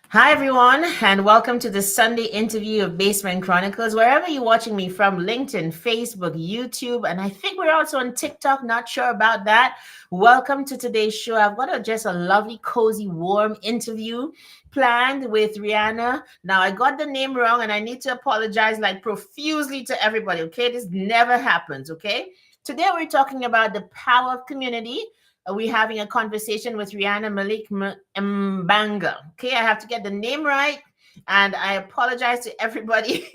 Hi, everyone, and welcome to the Sunday interview of Basement Chronicles. Wherever you're watching me from, LinkedIn, Facebook, YouTube, and I think we're also on TikTok, not sure about that. Welcome to today's show. I've got just a lovely, cozy, warm interview planned with Rihanna. Now, I got the name wrong, and I need to apologize like profusely to everybody, okay? This never happens, okay? Today, we're talking about the power of community. We're having a conversation with Rehana Malik-Mbanga. Okay, I have to get the name right. And I apologize to everybody.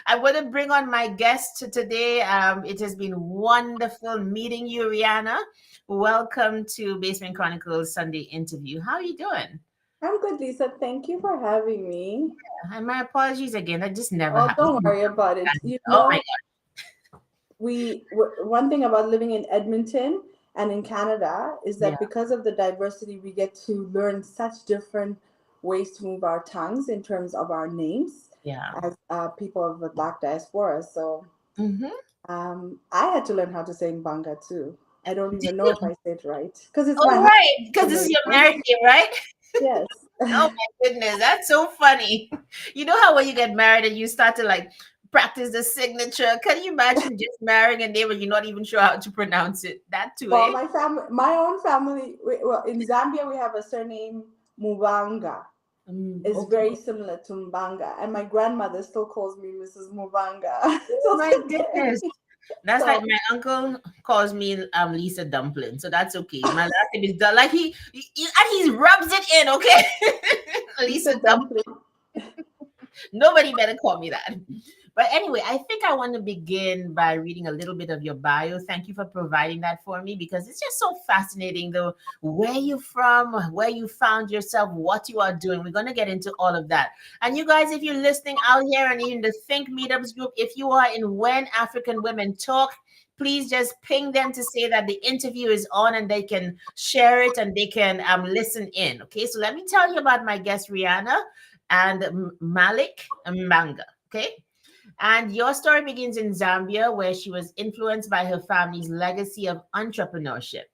I want to bring on my guest today. It has been wonderful meeting you, Rihanna. Welcome to Basement Chronicles Sunday interview. How are you doing? I'm good, Lisa. Thank you for having me. And my apologies again. That just never Oh, happens. don't worry about it. Oh my One thing about living in Edmonton and in Canada is God. Yeah, that because of the diversity, we get to learn such different ways to move our tongues in terms of our names yeah. as people of the Black diaspora. So Mm-hmm. I had to learn how to say Mbanga too. I don't even know if I say it right because it's my Oh, right. Because this is husband's your name. married name, right? Yes. Oh my goodness, that's so funny. You know how when you get married and you start to like practice the signature, can you imagine just marrying a name and you're not even sure how to pronounce it? That too, Well, eh? my own family, well, in Zambia, we have a surname Mubanga. It's Okay. very similar to Mbanga, and my grandmother still calls me Mrs. Mubanga Oh till my today. goodness. That's like So, my uncle calls me Lisa Dumpling, so that's okay. My last name is like and he rubs it in, okay? Lisa Lisa Dumpling. Dumpling. Nobody better call me that. But anyway, I think I want to begin by reading a little bit of your bio. Thank you for providing that for me because it's just so fascinating, though, where you're from, where you found yourself, what you are doing. We're going to get into all of that. And you guys, if you're listening out here and in the Think Meetups group, if you are in When African Women Talk, please just ping them to say that the interview is on and they can share it and they can listen in. Okay, so let me tell you about my guest, Rihanna and Malik Mbanga. Okay. And your story begins in Zambia, where she was influenced by her family's legacy of entrepreneurship.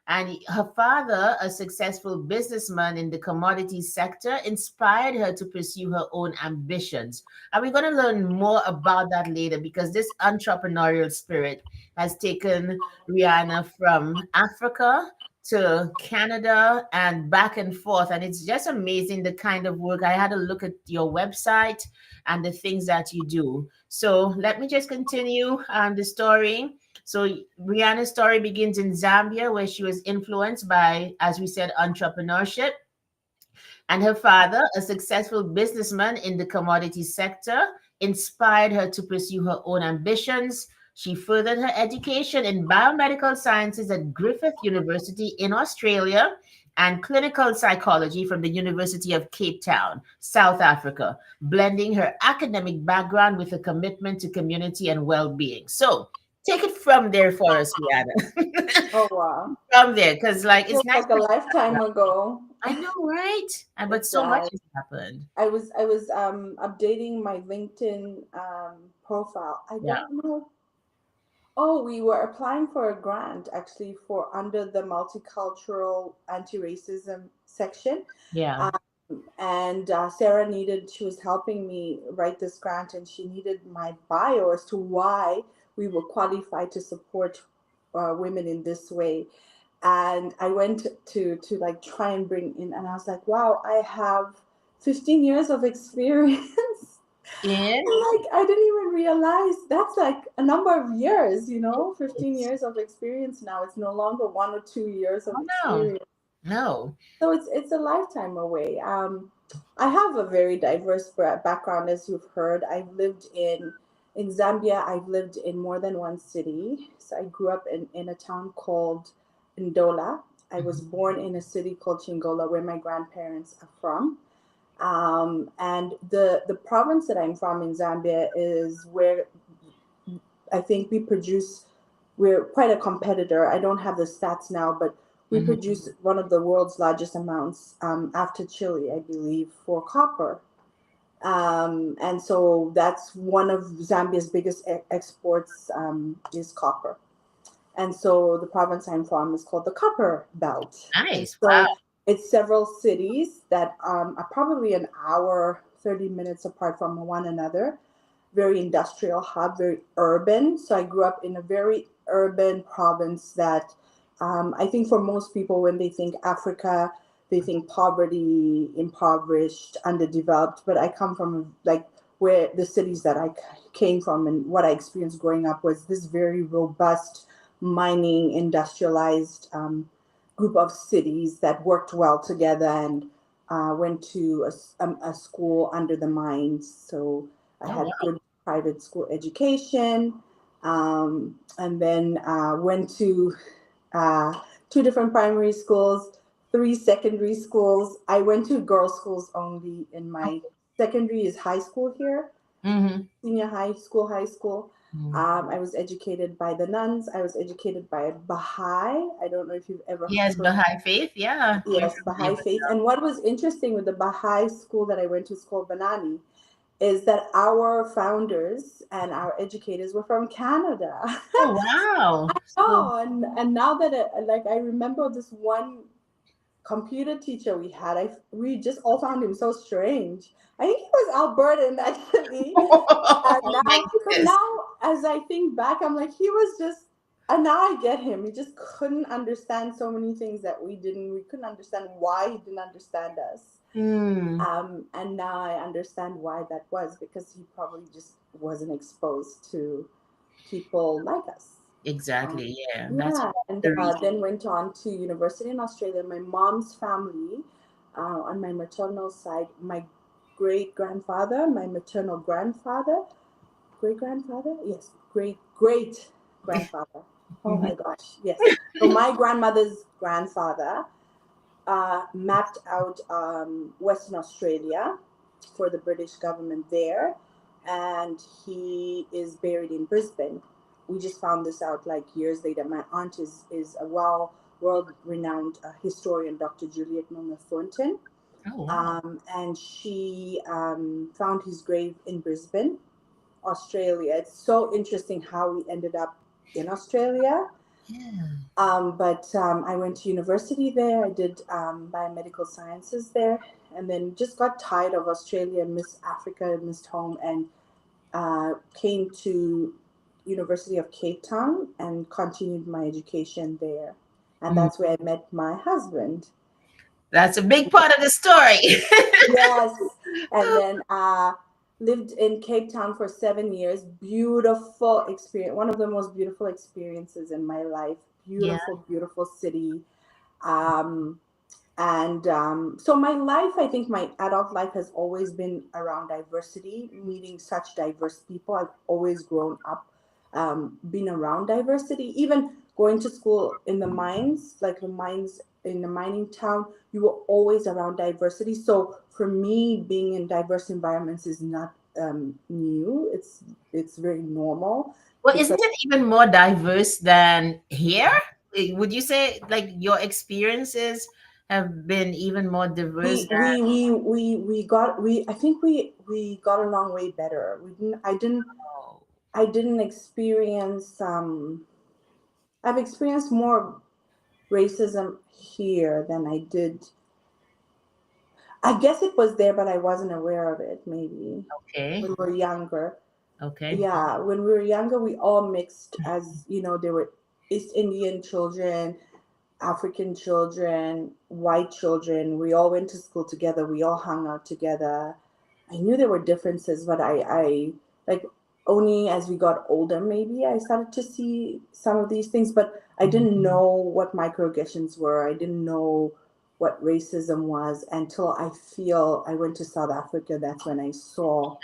And her father, a successful businessman in the commodities sector, inspired her to pursue her own ambitions. And we're going to learn more about that later because this entrepreneurial spirit has taken Rihanna from Africa to Canada and back and forth. And it's just amazing the kind of work. I had a look at your website and the things that you do. So let me just continue the story. So Rihanna's story begins in Zambia, where she was influenced by, as we said, entrepreneurship. And her father, a successful businessman in the commodities sector, inspired her to pursue her own ambitions. She furthered her education in biomedical sciences at Griffith University in Australia and clinical psychology from the University of Cape Town, South Africa, blending her academic background with a commitment to community and well being. So, take it from there for us, Rihanna. Oh wow, From there, because like it's feels nice like a to. lifetime ago. I know, right? But It so much does. has happened. I was updating my LinkedIn profile. I Yeah, don't know. Oh, we were applying for a grant actually for under the multicultural anti-racism section. yeah. And Sarah needed, she was helping me write this grant, and she needed my bio as to why we were qualified to support women in this way. And I went to like try and bring in, and I was like, wow, I have 15 years of experience. In Like I didn't even realize that's like a number of years, 15 years of experience now. It's no longer 1 or 2 years of oh no, experience. no. So it's a lifetime away. I have a very diverse background, as you've heard. I've lived in Zambia. I've lived in more than one city. So I grew up in a town called Ndola. I was born in a city called Chingola, where my grandparents are from. And the province that I'm from in Zambia is where I think we're quite a competitor. I don't have the stats now, but we Mhm. produce one of the world's largest amounts, after Chile, I believe, for copper. And so that's one of Zambia's biggest exports, is copper. And so the province I'm from is called the Copper Belt. And Nice. Wow. so It's several cities that are probably an hour, 30 minutes apart from one another. Very industrial hub, very urban. So I grew up in a very urban province that I think for most people, when they think Africa, they think poverty, impoverished, underdeveloped. But I come from like where the cities that I came from and what I experienced growing up was this very robust mining, industrialized group of cities that worked well together and went to a school under the mines. So I Oh, had wow. good private school education, and then went to uh, two different primary schools, three secondary schools. I went to girls' schools only. In my secondary is high school here, Mm-hmm. senior high school, high school. Mm. I was educated by the nuns. I was educated by Baha'i. I don't know if you've ever Yes, heard. Baha'i faith. Yeah, we're Yes, familiar Baha'i with faith. And what was interesting with the Baha'i school that I went to, is called Banani, is that our founders and our educators were from Canada. Oh, wow. So, Oh, and now that like I remember this one computer teacher we had, we just all found him so strange. I think he was Albertan actually. And oh my now, but goodness. now as I think back, I'm like, he was just, and now I get him. He just couldn't understand so many things that we couldn't understand why he didn't understand us. Hmm. And now I understand why that was, because he probably just wasn't exposed to people like us. Um, Exactly. Yeah, that's yeah, and the reason. then went on to university in Australia. My mom's family, on my maternal side, my great grandfather, my maternal grandfather, great grandfather, yes, great grandfather. Oh Mhm. my gosh, yes. So my grandmother's grandfather mapped out Western Australia for the British government there, and he is buried in Brisbane. We just found this out like years later. My aunt is a world renowned historian, Dr. Juliet Milner Thornton, Oh, wow. and she found his grave in Brisbane, Australia. It's so interesting how we ended up in Australia. Yeah. But I went to university there. I did biomedical sciences there, and then just got tired of Australia, missed Africa, missed home, and came to University of Cape Town and continued my education there. And Mm. that's where I met my husband. That's a big part of the story. Yes, and then lived in Cape Town for 7 years. Beautiful experience. One of the most beautiful experiences in my life. Yeah. Beautiful, beautiful city. Um, and so my life, I think my adult life has always been around diversity, meeting such diverse people. I've always grown up being around diversity, even going to school in the mines, like the mines in the mining town, you were always around diversity. So for me, being in diverse environments is not new. It's very normal Well, because isn't it even more diverse than here? Would you say like your experiences have been even more diverse we got we I think we got along way better. We didn't I didn't experience I've experienced more racism here than I did. I guess it was there, but I wasn't aware of it. Maybe okay? when we were younger. Okay. Yeah, when we were younger, we all mixed. As you know, there were East Indian children, African children, white children. We all went to school together. We all hung out together. I knew there were differences, but I like only as we got older, maybe I started to see some of these things, but I didn't know what microaggressions were. I didn't know what racism was until I feel I went to South Africa. That's when I saw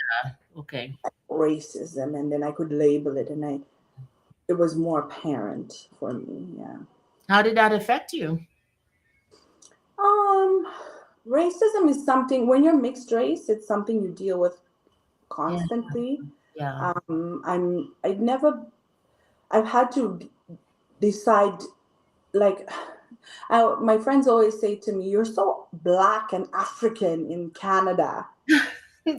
Okay. racism, and then I could label it, and it was more apparent for me. Yeah. How did that affect you? Um, Racism is something, when you're mixed race, it's something you deal with Yeah. constantly. Yeah. I've had to decide, like, my friends always say to me, "You're so black and African in Canada,"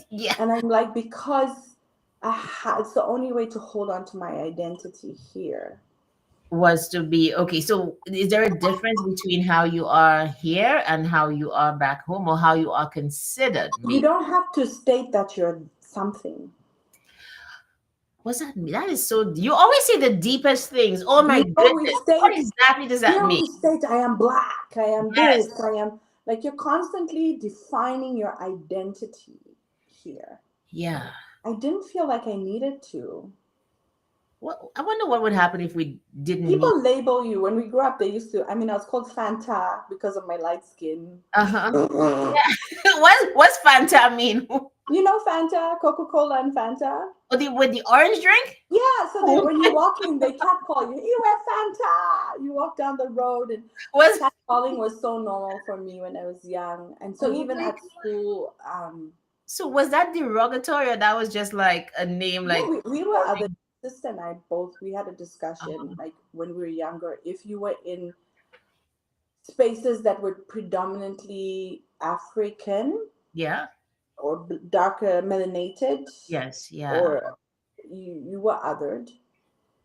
Yeah. and I'm like, because it's the only way to hold on to my identity here. was to be okay. So is there a difference between how you are here and how you are back home, or how you are considered? You Maybe don't have to state that you're something. what's that mean? That is so. You always say the deepest things. Oh my You know, we goodness, what state, exactly does you that know, mean? we state, I am black, I am Yes. this, I am, like, you're constantly defining your identity here. Yeah. I didn't feel like I needed to. What I wonder what would happen if we didn't need. People label you. When we grew up, they used to, I mean, I was called Fanta because of my light skin. Uh-huh. You Yeah. What's Fanta mean? know Fanta, Coca-Cola and Fanta? With the orange drink? Yeah, so they, Oh, when you're walking, they catcall you. You wear Fanta. You walk down the road, and was catcalling was so normal for me when I was young. And so oh even my at school, So was that derogatory, or that was just like a name no, like we were other. calling? Sister and I both, we had a discussion uh, like when we were younger. If you were in spaces that were predominantly African yeah. or darker melanated, Yes, yeah. or you were othered.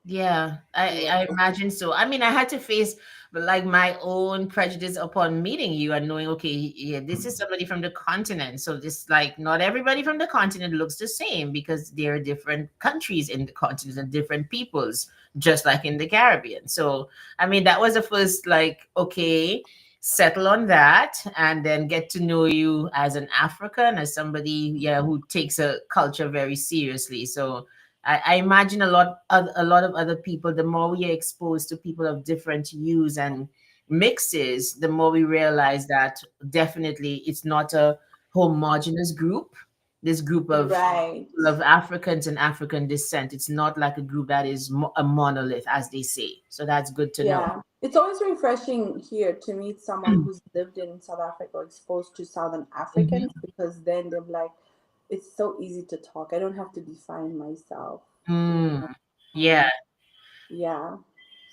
Yeah, You were, I imagine so. I mean, I had to face like my own prejudice upon meeting you and knowing, okay, yeah, this is somebody from the continent. So this like not everybody from the continent looks the same because there are different countries in the continent and different peoples, just like in the Caribbean. So I mean, that was the first like, okay, settle on that and then get to know you as an African, as somebody, yeah, who takes a culture very seriously. So I imagine a lot of other people, the more we are exposed to people of different hues and mixes, the more we realize that definitely it's not a homogenous group. This group of right. people of Africans and African descent, it's not like a group that is a monolith, as they say. So that's good to know. Yeah, it's always refreshing here to meet someone who's lived in South Africa or exposed to Southern Mhm. Africans, because then they're like, it's so easy to talk. I don't have to define myself. You Mm, know? yeah. Yeah.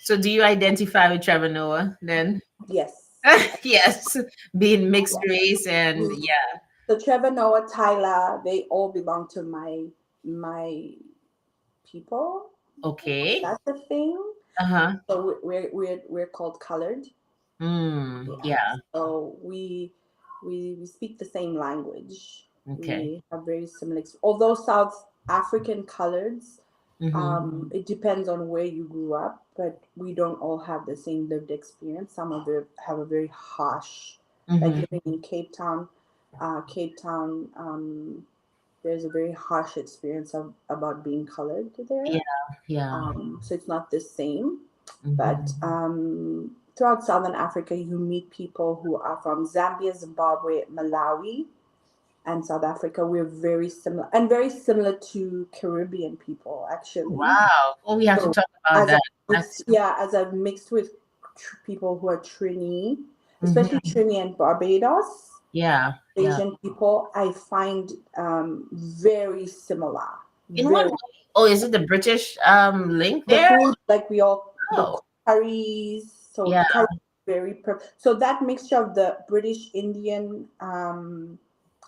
So do you identify with Trevor Noah then? Yes. Yes, being mixed Yeah. race and Mm. yeah. So Trevor Noah, Tyler, they all belong to my people. Okay. That's the thing. Uh-huh. So we're called colored. Mm, Yeah. yeah. So we speak the same language. Okay. We have very similar. Although South African coloreds, Mm-hmm. it depends on where you grew up, but we don't all have the same lived experience. Some of them have a very harsh, like Mm-hmm. living in Cape Town. Cape Town, there's a very harsh experience about being colored there. Yeah. Yeah. So it's not the same. But Mm-hmm. throughout Southern Africa, you meet people who are from Zambia, Zimbabwe, Malawi, and South Africa. We're very similar, and very similar to Caribbean people, actually. Wow. Oh, we have to So talk about as that. I That's mixed, yeah, as I've mixed with people who are Trini, especially mm-hmm. Trini and Barbados, Yeah. Yeah. Asian people, I find very similar. In what Very, way? Oh, is it the British link the there? food, like we all, the Oh, curries, so yeah. curry very so that mixture of the British Indian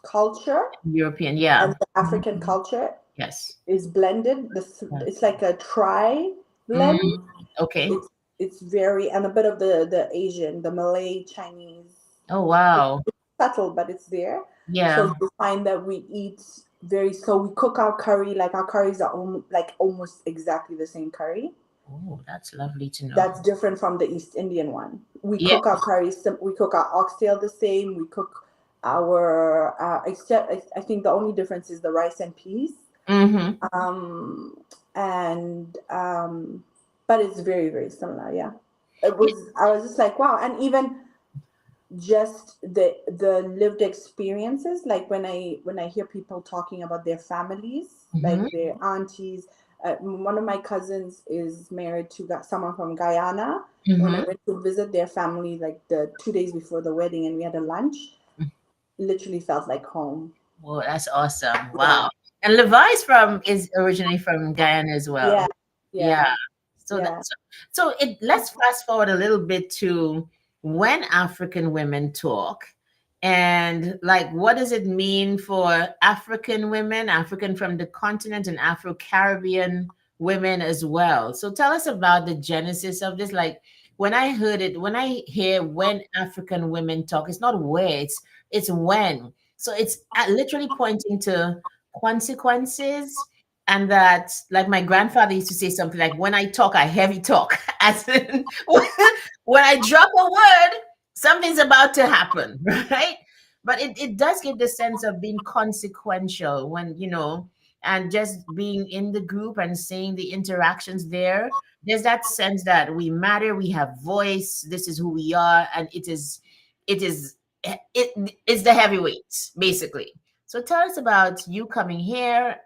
culture European. and Yeah. the Mhm. African culture Yes. is blended. Yeah. It's like a tri Mm, blend. okay. It's very, and a bit of the Asian, the Malay, Chinese. Oh, It's wow. subtle, but it's there. So Yeah. you find that we eat very, so we cook our curry, like our curries are like almost exactly the same curry. Oh, that's lovely to know. That's different from the East Indian one. We Yeah. cook our curries, we cook our oxtail the same. We cook our, except I think the only difference is the rice and peas. Mm-hmm. Um, and but it's very, very similar. Yeah, it was. I was just like, wow. And even just the lived experiences, like when I hear people talking about their families, Mm-hmm. like their aunties. One of my cousins is married to someone from Guyana. When I Mm-hmm. went to visit their family, like the 2 days before the wedding, and we had a lunch, literally felt like home. Well, that's awesome. Yeah, Wow. And Levi's from is originally from Guyana as well. yeah, Yeah. yeah, So yeah. that's so it let's fast forward a little bit to when African women talk and like what does it mean for African women, African from the continent and Afro-Caribbean women as well. So tell us about the genesis of this. Like when I heard it, when I hear when African women talk, it's not where, it's when. So it's literally pointing to consequences. And that, like my grandfather used to say something like, when I talk, I heavy talk. As in, when I drop a word, something's about to happen, right? But it does give the sense of being consequential when, and just being in the group and seeing the interactions there. There's that sense that we matter, we have voice, this is who we are, and it's the heavyweights, basically. So tell us about you coming here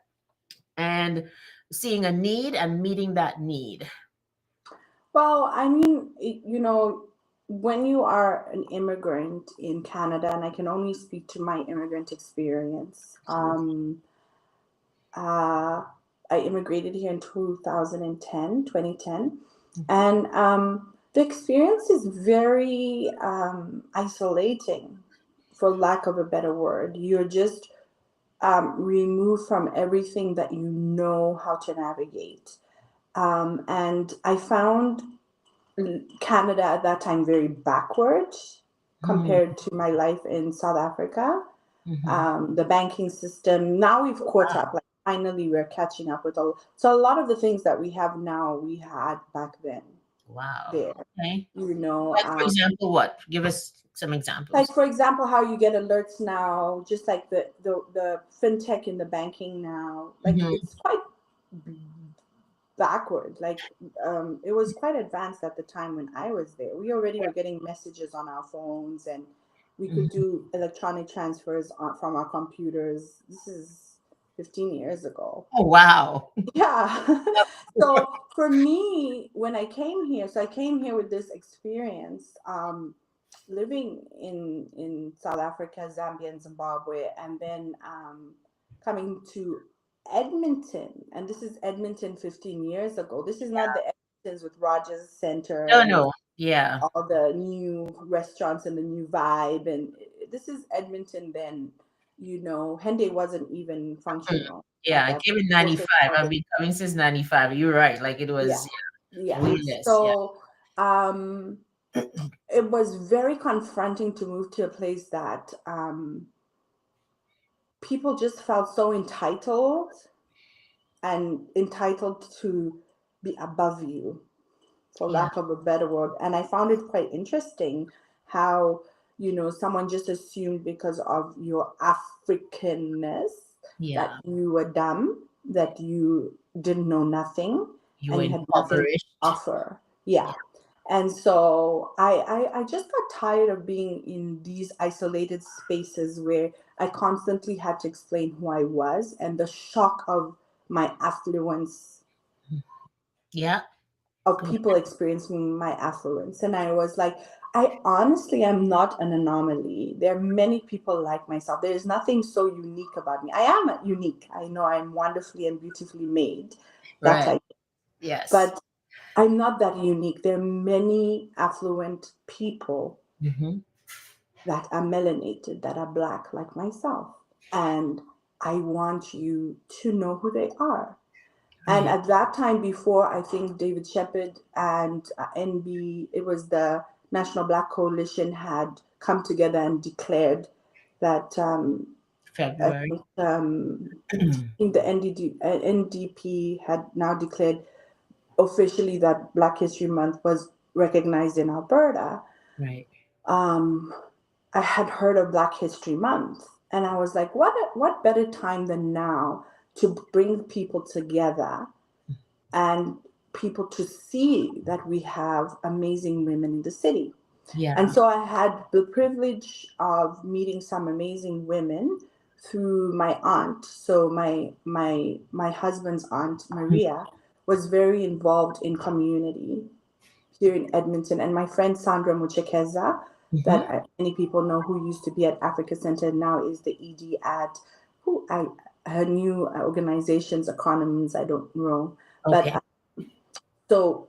and seeing a need and meeting that need. Well, I mean, when you are an immigrant in Canada, and I can only speak to my immigrant experience, uh, I immigrated here in 2010, and the experience is very isolating, for lack of a better word. You're just removed from everything that you know how to navigate. And I found Canada at that time very backward compared to my life in South Africa. Mm-hmm. The banking system, now we've caught up. Like finally, we're catching up with all. So a lot of the things that we have now, we had back then. Wow. There, Okay. you know, Like, for example, what? Give us some like examples. for example, how you get alerts now, just like the fintech in the banking now, like Mhm. it's quite backward. Like it was quite advanced at the time when I was there. We already were getting messages on our phones, and we could Mhm. do electronic transfers from our computers. This is 15 years ago. Oh, wow. Yeah. So for me, when I came here, so I came here with this experience, living in South Africa, Zambia, and Zimbabwe, and then coming to Edmonton. And this is Edmonton 15 years ago. This is not the Edmontons with Rogers Center No, and no. Yeah. all the new restaurants and the new vibe. And this is Edmonton then. Henday wasn't even Mm. functional Yeah, at I that came in social 95. I've service. been coming since 95. You're right. Like it Yeah, was, yeah, yeah. way less. Yeah. So um, it was very confronting to move to a place that people just felt so entitled to be above you, for Yeah. lack of a better word. And I found it quite interesting how, someone just assumed because of your Africanness that Yeah. you were dumb, that you didn't know nothing, You were and you had nothing to impoverished. offer. Yeah. And so I just got tired of being in these isolated spaces where I constantly had to explain who I was, and the shock of my affluence, Yeah. of Go people ahead. experiencing my affluence. And I was like, I honestly am not an anomaly. There are many people like myself. There is nothing so unique about me. I am unique. I know I'm wonderfully and beautifully made. That Right. I Yes. But I'm not that unique. There are many affluent people Mm-hmm. that are melanated, that are black like myself. And I want you to know who they are. And Right. at that time, before I think David Shepard and NB, it was the National Black Coalition had come together and declared that I February. think, I think the NDP had now declared officially that Black History Month was recognized in Alberta. Right. um, I had heard of Black History Month, and I was like, what better time than now to bring people together and people to see that we have amazing women in the city. And Yeah. so I had the privilege of meeting some amazing women through my aunt. So my husband's aunt Maria was very involved in community here in Edmonton, and my friend Sandra Muchekeza, Mm-hmm. that many people know, who used to be at Africa Center, now is the ED at her new organization's acronyms I don't know, but Okay. so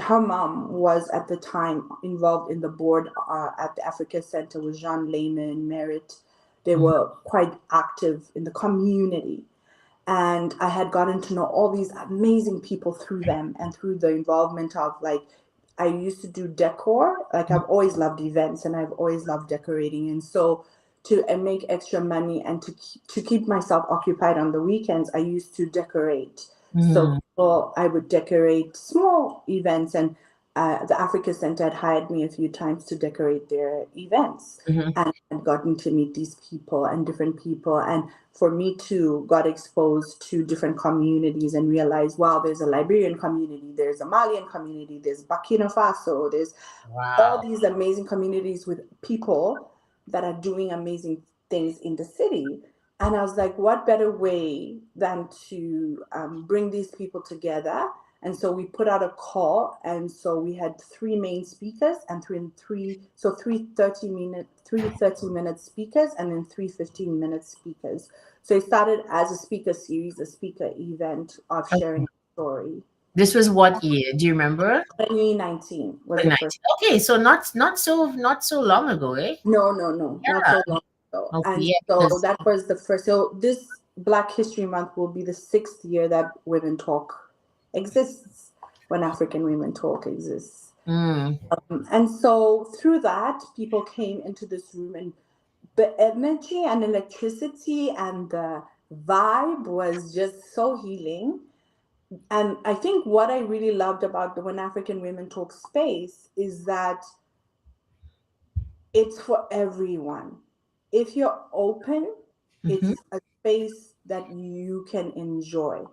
her mom was at the time involved in the board at the Africa Center with Jean Lehman, Merritt. They Mhm. were quite active in the community. and I had gotten to know all these amazing people through them and through the involvement of like I used to do decor. Like I've always loved events and I've always loved decorating, and so to and make extra money and to keep myself occupied on the weekends, I used to decorate. So Mm, I would decorate small events, and the Africa Center had hired me a few times to decorate their events, mhm, and I'd gotten to meet these people and different people, and for me too, got exposed to different communities and realized, wow, there's a Liberian community, there's a Malian community, there's Burkina Faso, there's all wow. these amazing communities with people that are doing amazing things in the city. And I was like, what better way than to bring these people together? And so we put out a call, and so we had three main speakers and three 30-minute speakers, and then three 15-minute speakers. So it started as a speaker series, a speaker event of sharing Okay. a story. This was what year? Do you remember? 2019 was the first. 2019. Okay, so not so long ago, eh? No, not Yeah. so long ago. Okay, And yeah, so because that was the first. So this Black History Month will be the 6th year that Women Talk exists, when African Women Talk exists. mm, And so through that, people came into this room, and the energy and electricity and the vibe was just so healing. And I think what I really loved about the When African Women Talk space is that it's for everyone. If you're open, mhm, it's a space that you can enjoy.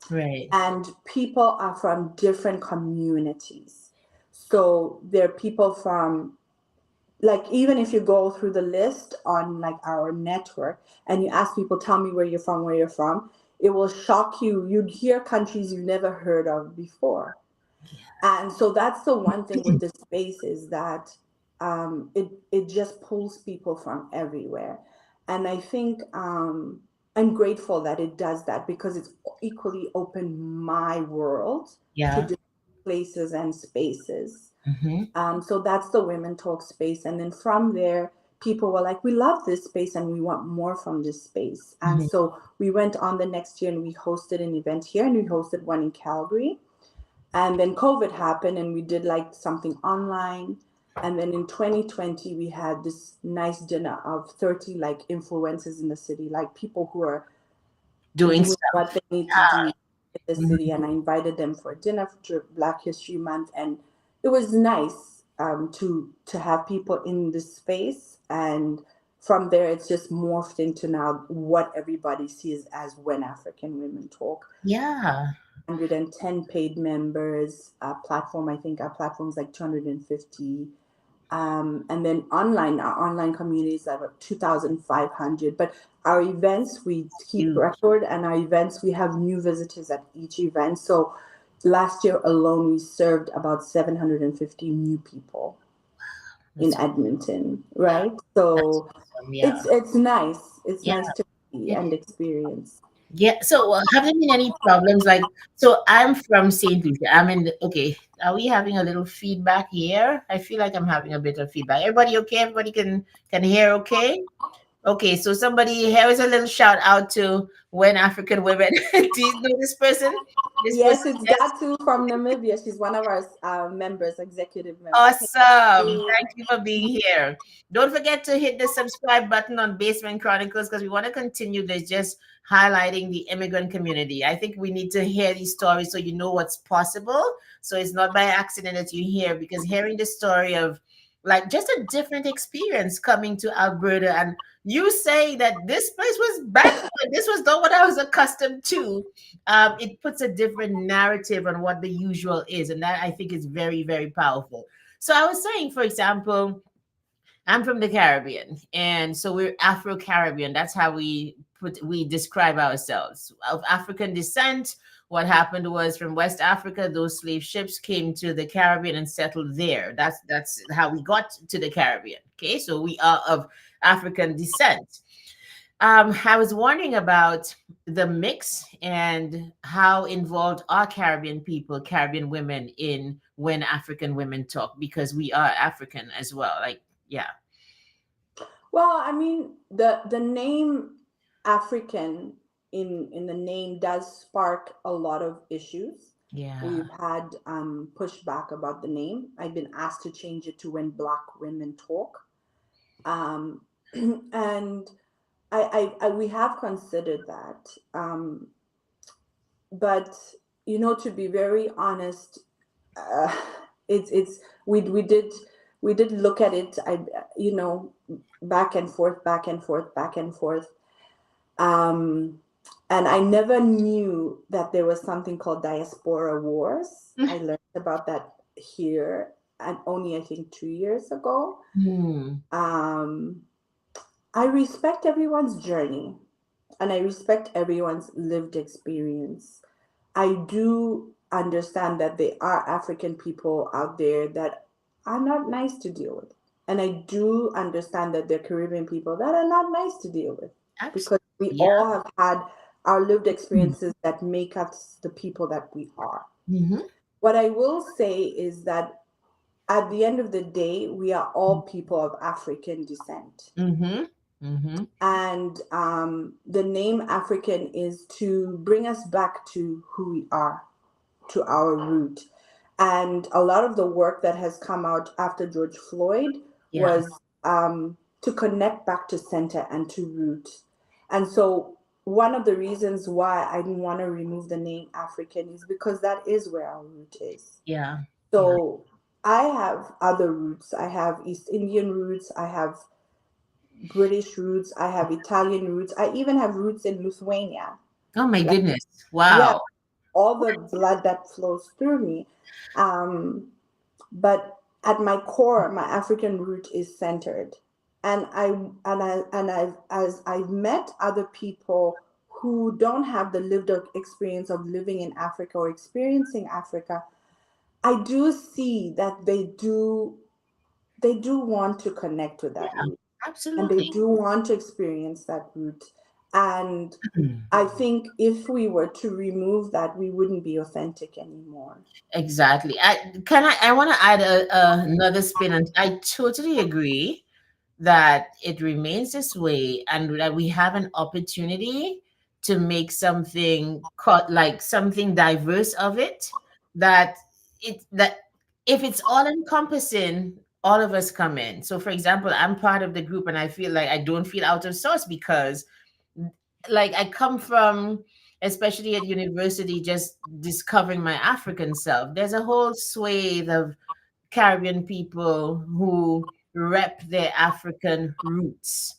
right. And people are from different communities. So there are people from, like, even if you go through the list on like our network and you ask people, tell me where you're from, it will shock you. You'd hear countries you've never heard of before. And so that's the one thing with this space, is that it just pulls people from everywhere. And I think I'm grateful that it does that, because it's equally opened my world to Yeah. different places and spaces. Mhm, So that's the Women Talk space. And then from there, people were like, we love this space and we want more from this space. And mhm. so we went on the next year and we hosted an event here, and we hosted one in Calgary. And then COVID happened and we did like something online. And then in 2020, we had this nice dinner of 30 like influencers in the city, like people who are Doing doing stuff. what they need to do in the city. Mhm. And I invited them for dinner for Black History Month. And it was nice to have people in this space. And from there, it's just morphed into now what everybody sees as When African Women Talk. Yeah. 110 paid members. Our platform, I think our platform is like 250. And then our online communities are about 2,500. But our events, we keep Huge. record, and our events, we have new visitors at each event. So last year alone, we served about 750 new people in That's Edmonton, yeah. right? That's So awesome. Yeah. it's nice. It's Yeah. nice to see It and experience. Yeah. So, have there been any problems? Like, so I'm from St. Lucia. Okay. Are we having a little feedback here? I feel like I'm having a bit of feedback. Everybody okay? Everybody can hear okay? Okay. So somebody here is a little shout out to When African Women. Do you know this person? This Yes, person, it's yes. Datu from Namibia. She's one of our members, executive members. Thank Awesome. you. Thank you for being here. Don't forget to hit the subscribe button on Basement Chronicles, because we want to continue this, just highlighting the immigrant community. I think we need to hear these stories so you know what's possible. So it's not by accident that you hear, because hearing the story of like just a different experience coming to Alberta, and you say that this place was backward, this was not what I was accustomed to. It puts a different narrative on what the usual is. And that I think is very, very powerful. So I was saying, for example, I'm from the Caribbean, and so we're Afro-Caribbean. That's how we describe ourselves. Of African descent, what happened was from West Africa, those slave ships came to the Caribbean and settled there. That's how we got to the Caribbean. Okay, so we are of African descent. I was wondering about the mix and how involved are Caribbean people, Caribbean women in When African Women Talk, because we are African as well. Like, yeah. Well, I mean, the name African in the name does spark a lot of issues. Yeah. We've had pushback about the name. I've been asked to change it to When Black Women Talk. Um, and we have considered that. But, to be very honest, uh, it's we did look at it. You know, back and forth, back and forth, back and forth. Um, and I never knew that there was something called diaspora wars. I learned about that here, and only I think 2 years ago. Hmm. Um, I respect everyone's journey, and I respect everyone's lived experience. I do understand that there are African people out there that are not nice to deal with. And I do understand that there are Caribbean people that are not nice to deal with, because Absolutely. we Yeah. all have had our lived experiences that make us the people that we are. Mm-hmm. What I will say is that at the end of the day, we are all people of African descent. Mm-hmm. Mm-hmm. And the name African is to bring us back to who we are, to our root. And a lot of the work that has come out after George Floyd Yeah. was to connect back to center and to root. And so, one of the reasons why I didn't want to remove the name African is because that is where our root is. Yeah. Yeah. So, I have other roots. I have East Indian roots. I have British roots. I have Italian roots. I even have roots in Lithuania. Oh my Like, goodness. yeah, Wow. all the blood that flows through me. Um, but at my core, my African root is centered. And I've as I've met other people who don't have the lived experience of living in Africa or experiencing Africa, I do see that they do want to connect with that root, and they Absolutely. do want to experience that root. And I think if we were to remove that, we wouldn't be authentic anymore. Exactly. I want to add another spin, and I totally agree that it remains this way and that we have an opportunity to make something like something diverse of it, that that if it's all encompassing, all of us come in. So for example, I'm part of the group and I feel like I don't feel out of sorts because like I come from, especially at university, just discovering my African self. There's a whole swathe of Caribbean people who rep their African roots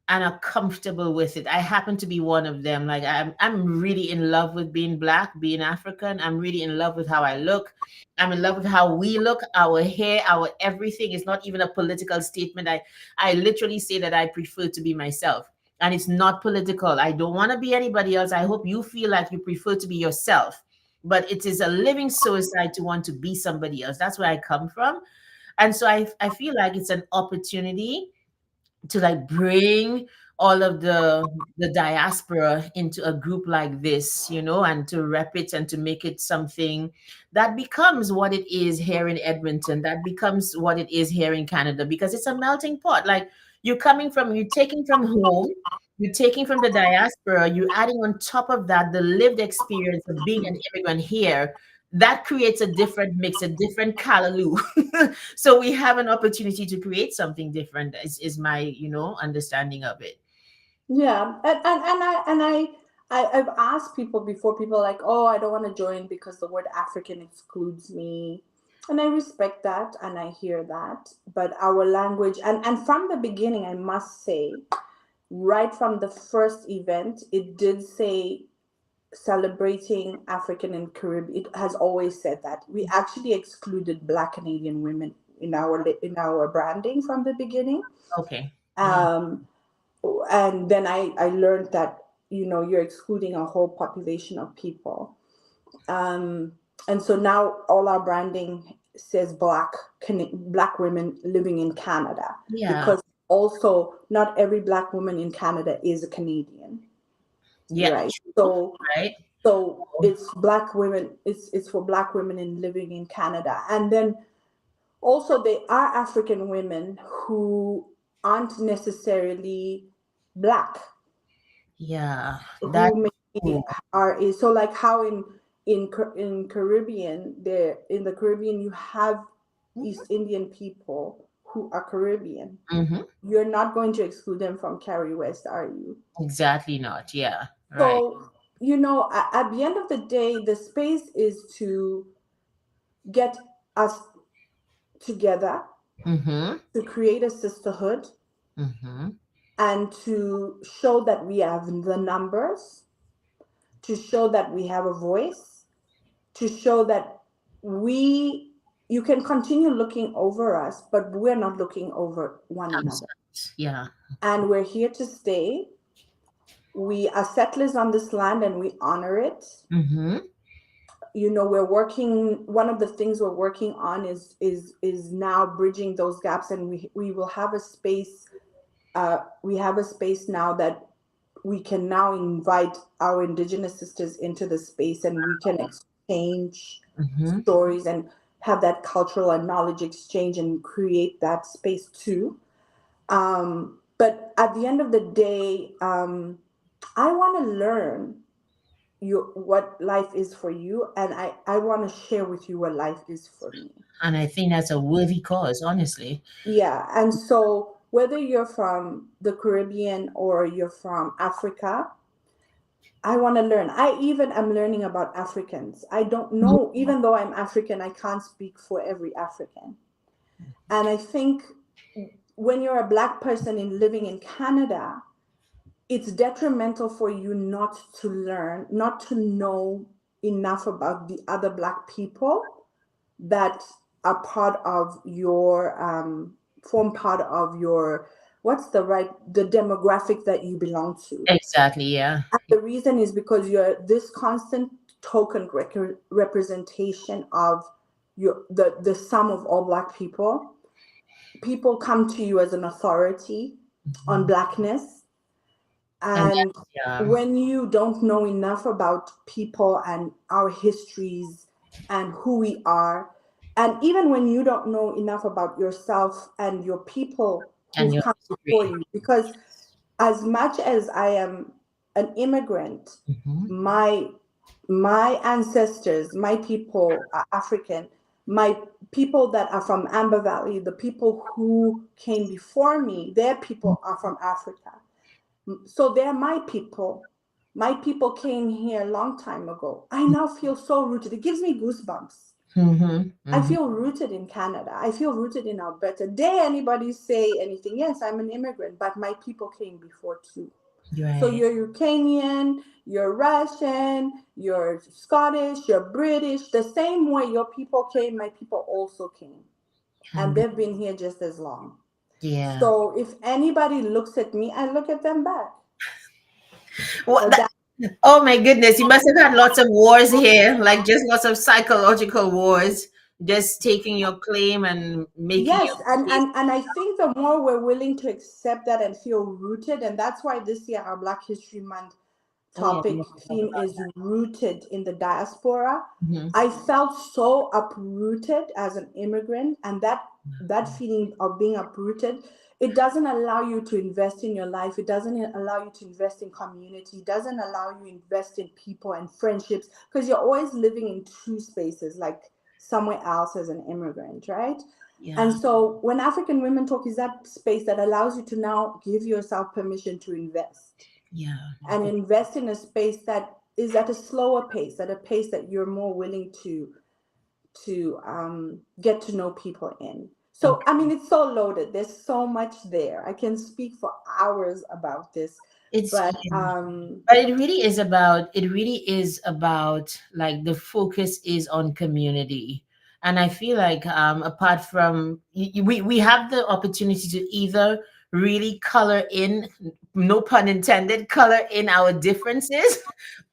and are comfortable with it. I happen to be one of them. Like I'm really in love with being black, being African. I'm really in love with how I look. I'm in love with how we look, our hair, our everything. Is not even a political statement. I literally say that I prefer to be myself. And it's not political. I don't want to be anybody else. I hope you feel like you prefer to be yourself, but it is a living suicide to want to be somebody else. That's where I come from. And so I feel like it's an opportunity to like bring all of the diaspora into a group like this, and to rep it and to make it something that becomes what it is here in Edmonton, that becomes what it is here in Canada, because it's a melting pot. Like you're taking from home, you're taking from the diaspora, you're adding on top of that the lived experience of being an immigrant here. That creates a different mix, a different callaloo. So we have an opportunity to create something different, is my understanding of it. Yeah, I've asked people before. People are like, oh, I don't want to join because the word African excludes me, and I respect that and I hear that. But our language, and from the beginning, I must say, right from the first event, it did say celebrating African and Caribbean. It has always said that. We actually excluded Black Canadian women in our branding from the beginning. Okay. Yeah. Um, and then I learned that you're excluding a whole population of people. Um, and so now all our branding says black women living in Canada, Yeah. because also not every black woman in Canada is a Canadian, Yeah. right? True. So Right. so it's black women, it's for black women in living in Canada. And then also there are African women who aren't necessarily black, Yeah. That. who may Ooh. are is so like how in Caribbean, there in the Caribbean you have East Indian people who are Caribbean. Mm-hmm. You're not going to exclude them from Cari West, are you? Exactly not. Yeah. Right. So, at the end of the day, the space is to get us together, Mm-hmm. to create a sisterhood, Mm-hmm. and to show that we have the numbers, to show that we have a voice, to show that we you can continue looking over us, but we're not looking over one another. Yeah. And we're here to stay. We are settlers on this land and we honor it. Mm-hmm. We're working, one of the things we're working on is now bridging those gaps, and we will have a space. We have a space now that we can now invite our indigenous sisters into the space, and we can exchange Mm-hmm. stories and have that cultural and knowledge exchange and create that space too. But at the end of the day, I want to learn what life is for you, and I want to share with you what life is for me. And I think that's a worthy cause, honestly. Yeah, and so whether you're from the Caribbean or you're from Africa, I want to learn. I even am learning about Africans. I don't know, even though I'm African, I can't speak for every African. And I think when you're a Black person living in Canada, it's detrimental for you not to learn, not to know enough about the other Black people that are part of your, form part of your, the demographic that you belong to. Exactly. Yeah. And the reason is because you're this constant token representation of the sum of all Black people. People come to you as an authority on Blackness. And And yeah. when you don't know enough about people and our histories and who we are, and even when you don't know enough about yourself and your people And who've your come before history. you, because as much as I am an immigrant, Mm-hmm. my ancestors, my people are African. My people that are from Amber Valley, the people who came before me, their people are from Africa. So they're my people. My people came here a long time ago. I now feel so rooted. It gives me goosebumps. Mm-hmm. I Mm-hmm. feel rooted in Canada. I feel rooted in Alberta. Dare anybody say anything? Yes, I'm an immigrant, but my people came before too. So Right. you're Ukrainian, you're Russian, you're Scottish, you're British. The same way your people came, my people also came. And And they've been here just as long. yeah. So if anybody looks at me, I look at them back. What So that, oh my goodness, you must have had lots of wars here, like just lots of psychological wars, just taking your claim and making yes, your case. and I think the more we're willing to accept that and feel rooted, and that's why this year our Black History Month Oh yeah, we topic have to talk theme about is rooted in the diaspora. that. I felt so uprooted as an immigrant, and that feeling of being uprooted, it doesn't allow you to invest in your life. It doesn't allow you to invest in community. It doesn't allow you to invest in people and friendships, because you're always living in two spaces, like somewhere else as an immigrant, right? And Yeah, so when African Women Talk is that space that allows you to now give yourself permission to invest, yeah, and invest in a space that is at a slower pace, at a pace that you're more willing to get to know people in. So I okay. mean, it's so loaded. There's so much there. I can speak for hours about this, It's but but it really is about like the focus is on community. And I feel like apart from we have the opportunity to either really color in, no pun intended, color in our differences,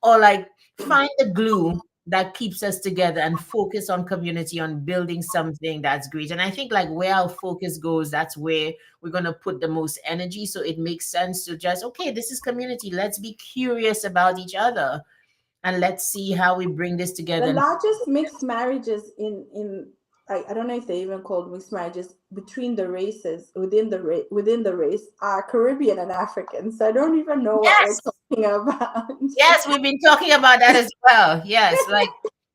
or like find the glue that keeps us together and focus on community, on building something that's great. And I think like where our focus goes, that's where we're going to put the most energy. So it makes sense to just, okay, this is community, let's be curious about each other and let's see how we bring this the together. And largest mixed marriages in I don't know if they even called mixed marriages between the races within the race are Caribbean and African. So I don't even know what we're yes, talking about. Yes, we've been talking about that as well. Yes, like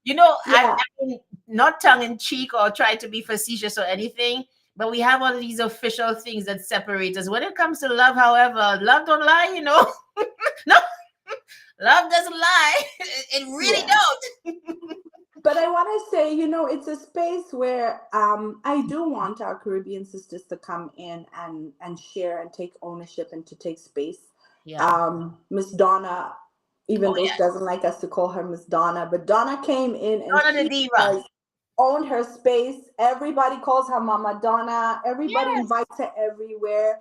Yeah. I mean, not tongue in cheek or try to be facetious or anything, but we have all of these official things that separate us. When it comes to love, however, love don't lie. No, love doesn't lie. It really Yeah. don't. But I want to say, it's a space where I do want our Caribbean sisters to come in and share and take ownership and to take space. Yeah. Miss Donna, even Oh though she yes, doesn't like us to call her Miss Donna, but Donna came in and Donna the she diva. has owned her space. Everybody calls her Mama Donna. Everybody Yes. invites her everywhere.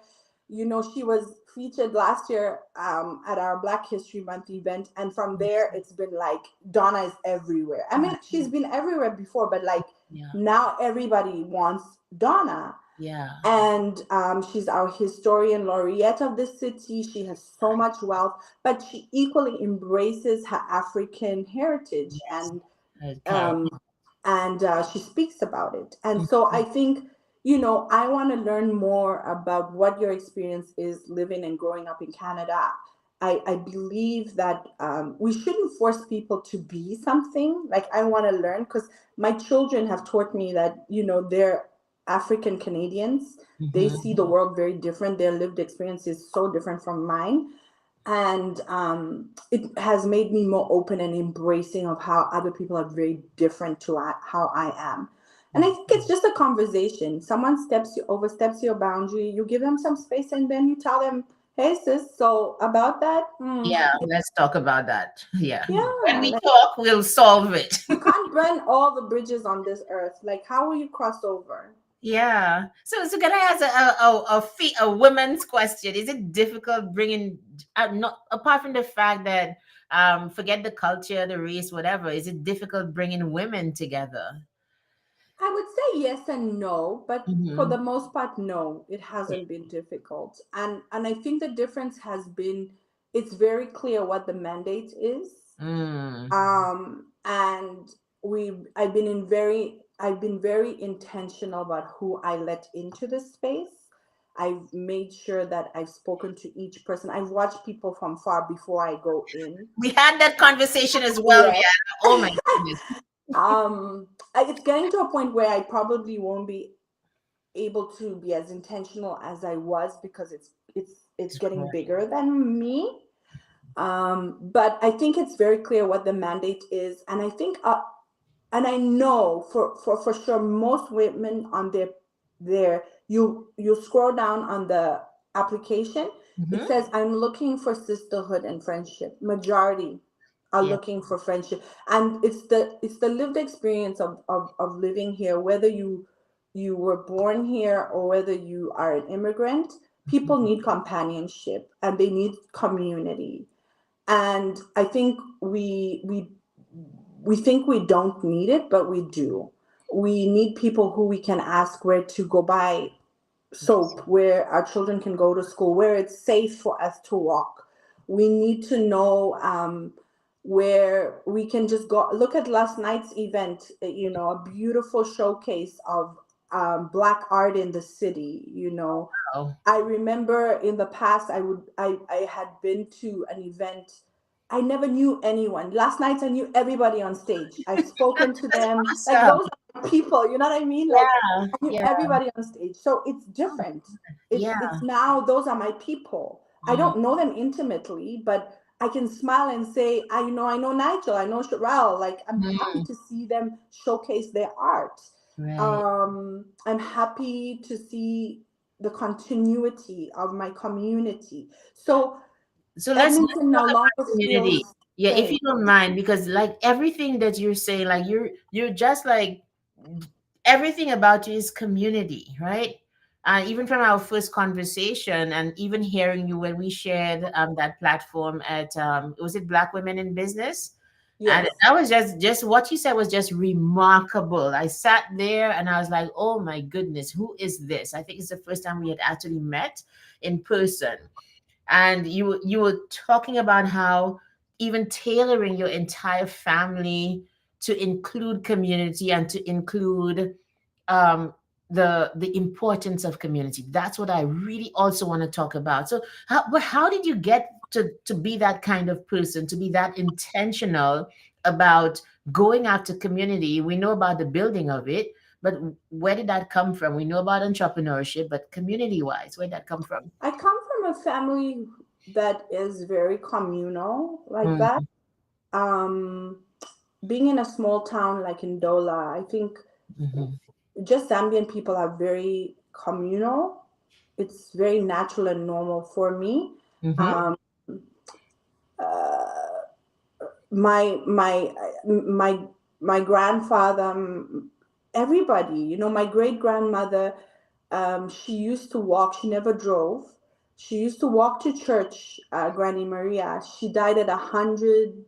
She was featured last year at our Black History Month event, and from there, it's been like Donna is everywhere. I mean, she's been everywhere before, but like Yeah. now everybody wants Donna. Yeah. And she's our historian laureate of the city. She has so much wealth, but she equally embraces her African heritage, Yes. and Okay. um, she speaks about it. And so I think, I want to learn more about what your experience is living and growing up in Canada. I believe that we shouldn't force people to be something. Like, I want to learn because my children have taught me that, they're African Canadians. They Mm-hmm. see the world very different. Their lived experience is so different from mine, and it has made me more open and embracing of how other people are very different to how I am. And I think it's just a conversation. Someone oversteps your boundary, you give them some space, and then you tell them, "Hey, sis, so about that, Yeah, let's talk about that. Yeah. When yeah, we like, talk, we'll solve it. you can't burn all the bridges on this earth. Like, how will you cross over?" Yeah. So can I ask a woman's question? Is it difficult bringing not apart from the fact that forget the culture, the race, whatever? Is it difficult bringing women together? I would say yes and no, but for Mm-hmm. the most part, no, it hasn't been difficult. And I think the difference has been it's very clear what the mandate is. Mm. And I've been very intentional about who I let into the space. I've made sure that I've spoken to each person. I've watched people from far before I go in. We had that conversation as well, Yes. Rihanna. Oh my goodness. It's getting to a point where I probably won't be able to be as intentional as I was because it's getting bigger than me. But I think it's very clear what the mandate is, and I think and I know for sure most women on their you scroll down on the application, it Mm-hmm. says I'm looking for sisterhood and friendship. Majority are Yeah. looking for friendship, and it's the lived experience of living here, whether you were born here or whether you are an immigrant. People need companionship and they need community, and I think we think we don't need it, but we do. We need people who we can ask where to go buy Yes. soap, where our children can go to school, where it's safe for us to walk. We need to know where we can just go. Look at last night's event, a beautiful showcase of Black art in the city. Oh. I remember in the past I had been to an event. I never knew anyone. Last night I knew everybody on stage. I've spoken to That's them. Like, awesome. those are people, you know what I mean? Like, Yeah. I knew Yeah. everybody on stage. So it's Oh, different. It's yeah. it's now those are my people. I Mm. don't know them intimately, but I can smile and say, I know Nigel, I know Sherelle. Like, I'm happy Mm. to see them showcase their art. Right. I'm happy to see the continuity of my community. So So let's Edmonton no talk longer about community. feels Yeah, if safe. you don't mind, because like everything that you're saying, like you're just like everything about you is community, right? Even from our first conversation, and even hearing you when we shared that platform at was it Black Women in Business? And Yes. that was just what you said was just remarkable. I sat there and I was like, oh my goodness, who is this? I think it's the first time we had actually met in person, and you were talking about how even tailoring your entire family to include community and to include um the importance of community. That's what I really also want to talk about. So how did you get to be that kind of person, to be that intentional about going after community. We know about the building of it, but where did that come from? We know about entrepreneurship, but community wise, where did that come from? I come from a family that is very communal like that. Mm, Um, Being in a small town like in Dola, I think mhm, just Zambian people are very communal. It's very natural and normal for me. mhm, Um, uh, my my grandfather, everybody, my great grandmother, she used to walk. She never drove. She used to walk to church. Granny Maria. She died at 100.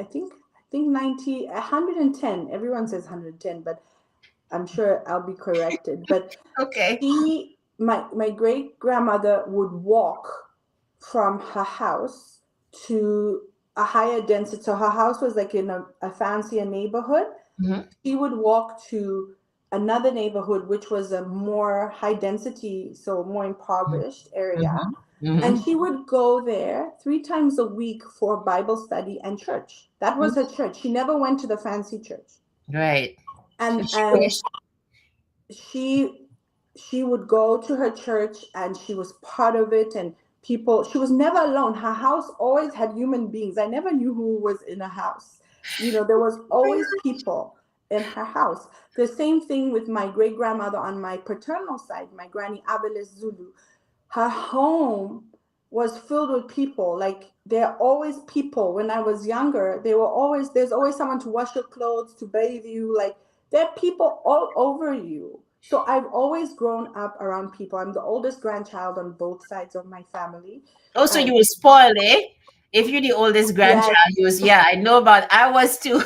I think 90, 110. Everyone says 110, but I'm sure I'll be corrected. But okay. my great grandmother would walk from her house to a higher density. So her house was like in a fancier neighborhood. Mhm, She would walk to another neighborhood, which was a more high density, so more impoverished area. mhm, And mhm, she would go there 3 times a week for Bible study and church. That was her mhm. church. She never went to the fancy church. Right. She And wished. she she would go to her church and she was part of it, and people, she was never alone. Her house always had human beings. I never knew who was in a house. There was always people in her house. The same thing with my great grandmother on my paternal side, my granny Abeles Zulu. Her home was filled with people. Like, there are always people. When I was younger, there's always someone to wash your clothes, to bathe you. Like, there are people all over you. So I've always grown up around people. I'm the oldest grandchild on both sides of my family. Oh, so And you were spoiled, eh? If you're the oldest yes, grandchild, you was, yeah, I know about, I was too.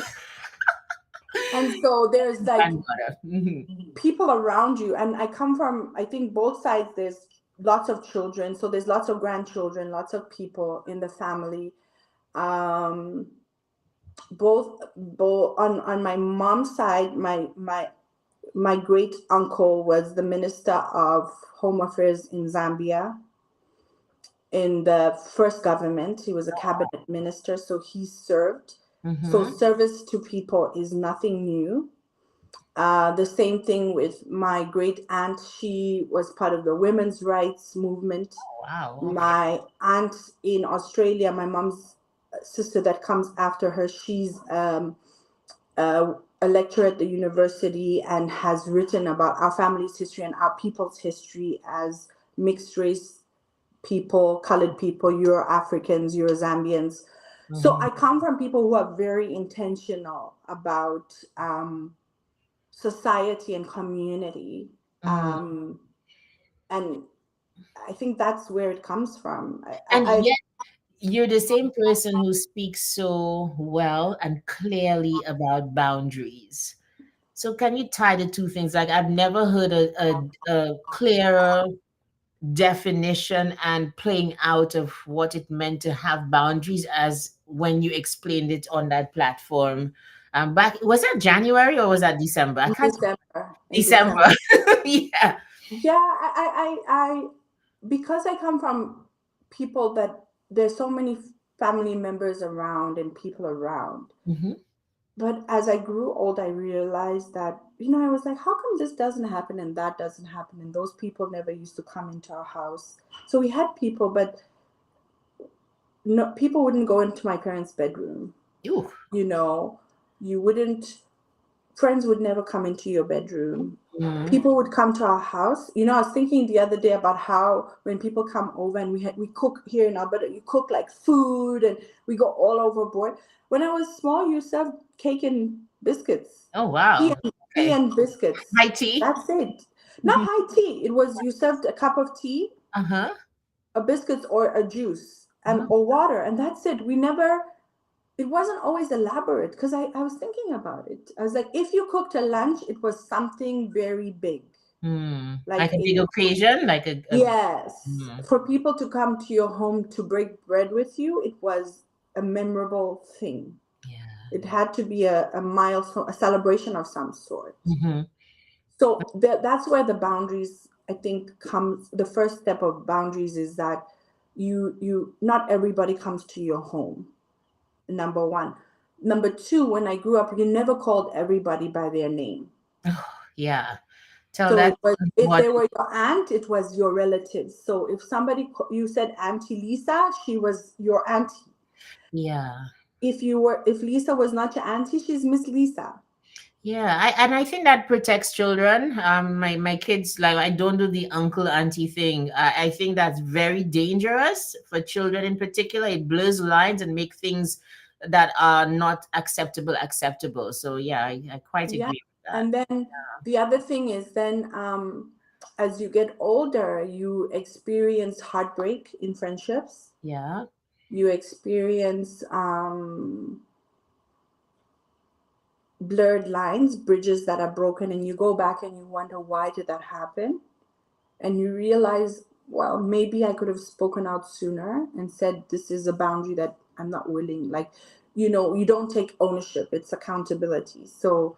and so there's like Granddaughter. Mhm. people around you. And I come from, I think, both sides. There's lots of children, so there's lots of grandchildren, lots of people in the family. um both on my mom's side, my great uncle was the minister of home affairs in Zambia in the first government. He was a cabinet minister, so he served. So Mhm. service to people is nothing new. The same thing with my great aunt. She was part of the women's rights movement. Wow. Okay. My aunt in Australia, my mom's sister that comes after her, she's a lecturer at the university and has written about our family's history and our people's history as mixed race people, colored people, Euro Africans, Euro Zambians. So Mhm. I come from people who are very intentional about society and community. Mm. Um, and I think that's where it comes from. And yet, you're the same person who speaks so well and clearly about boundaries. So, can you tie the two things? Like, I've never heard a clearer definition and playing out of what it meant to have boundaries as when you explained it on that platform. Back, was that January or was that December? I In can't. December, in December. December. Yeah. Yeah, because I come from people that there's so many family members around and people around. Hmm. But as I grew old, I realized that, I was like, how come this doesn't happen and that doesn't happen? And those people never used to come into our house. So we had people, but no, people wouldn't go into my parents' bedroom. Ew. You know, you wouldn't, friends would never come into your bedroom. Mm. People would come to our house. I was thinking the other day about how when people come over and we cook here in Alberta, you cook like food and we go all overboard. When I was small, you served cake and biscuits, Oh, tea wow. and, tea Okay. and biscuits. High tea. That's it. Not high tea. It was, you served a cup of tea, Uh-huh. a biscuits or a juice, and Uh-huh. or water, and that's it. We never, it wasn't always elaborate, because I was thinking about it. I was like, if you cooked a lunch, it was something very big, Hmm. like Like a big a, occasion, like a yes, mm, for people to come to your home to break bread with you. It was a memorable thing. yeah. It had to be a milestone, a celebration of some sort. Hmm. So that's where the boundaries, I think, comes. The first step of boundaries is that you not everybody comes to your home. Number one. Number two, when I grew up, you never called everybody by their name. Oh, yeah. Tell So that it was, if what they were your aunt, it was your relatives. So if you said Auntie Lisa, she was your auntie. yeah. If Lisa was not your auntie, she's Miss Lisa. Yeah, I think that protects children. My kids, like, I don't do the uncle auntie thing. I think that's very dangerous for children in particular. It blurs lines and make things that are not acceptable acceptable. So yeah, I quite Yeah. agree with that. And then the other thing is then as you get older, you experience heartbreak in friendships. Yeah, You experience blurred lines, bridges that are broken, and you go back and you wonder, why did that happen? And you realize, well, maybe I could have spoken out sooner and said, this is a boundary that I'm not willing. Like, you don't take ownership, it's accountability. So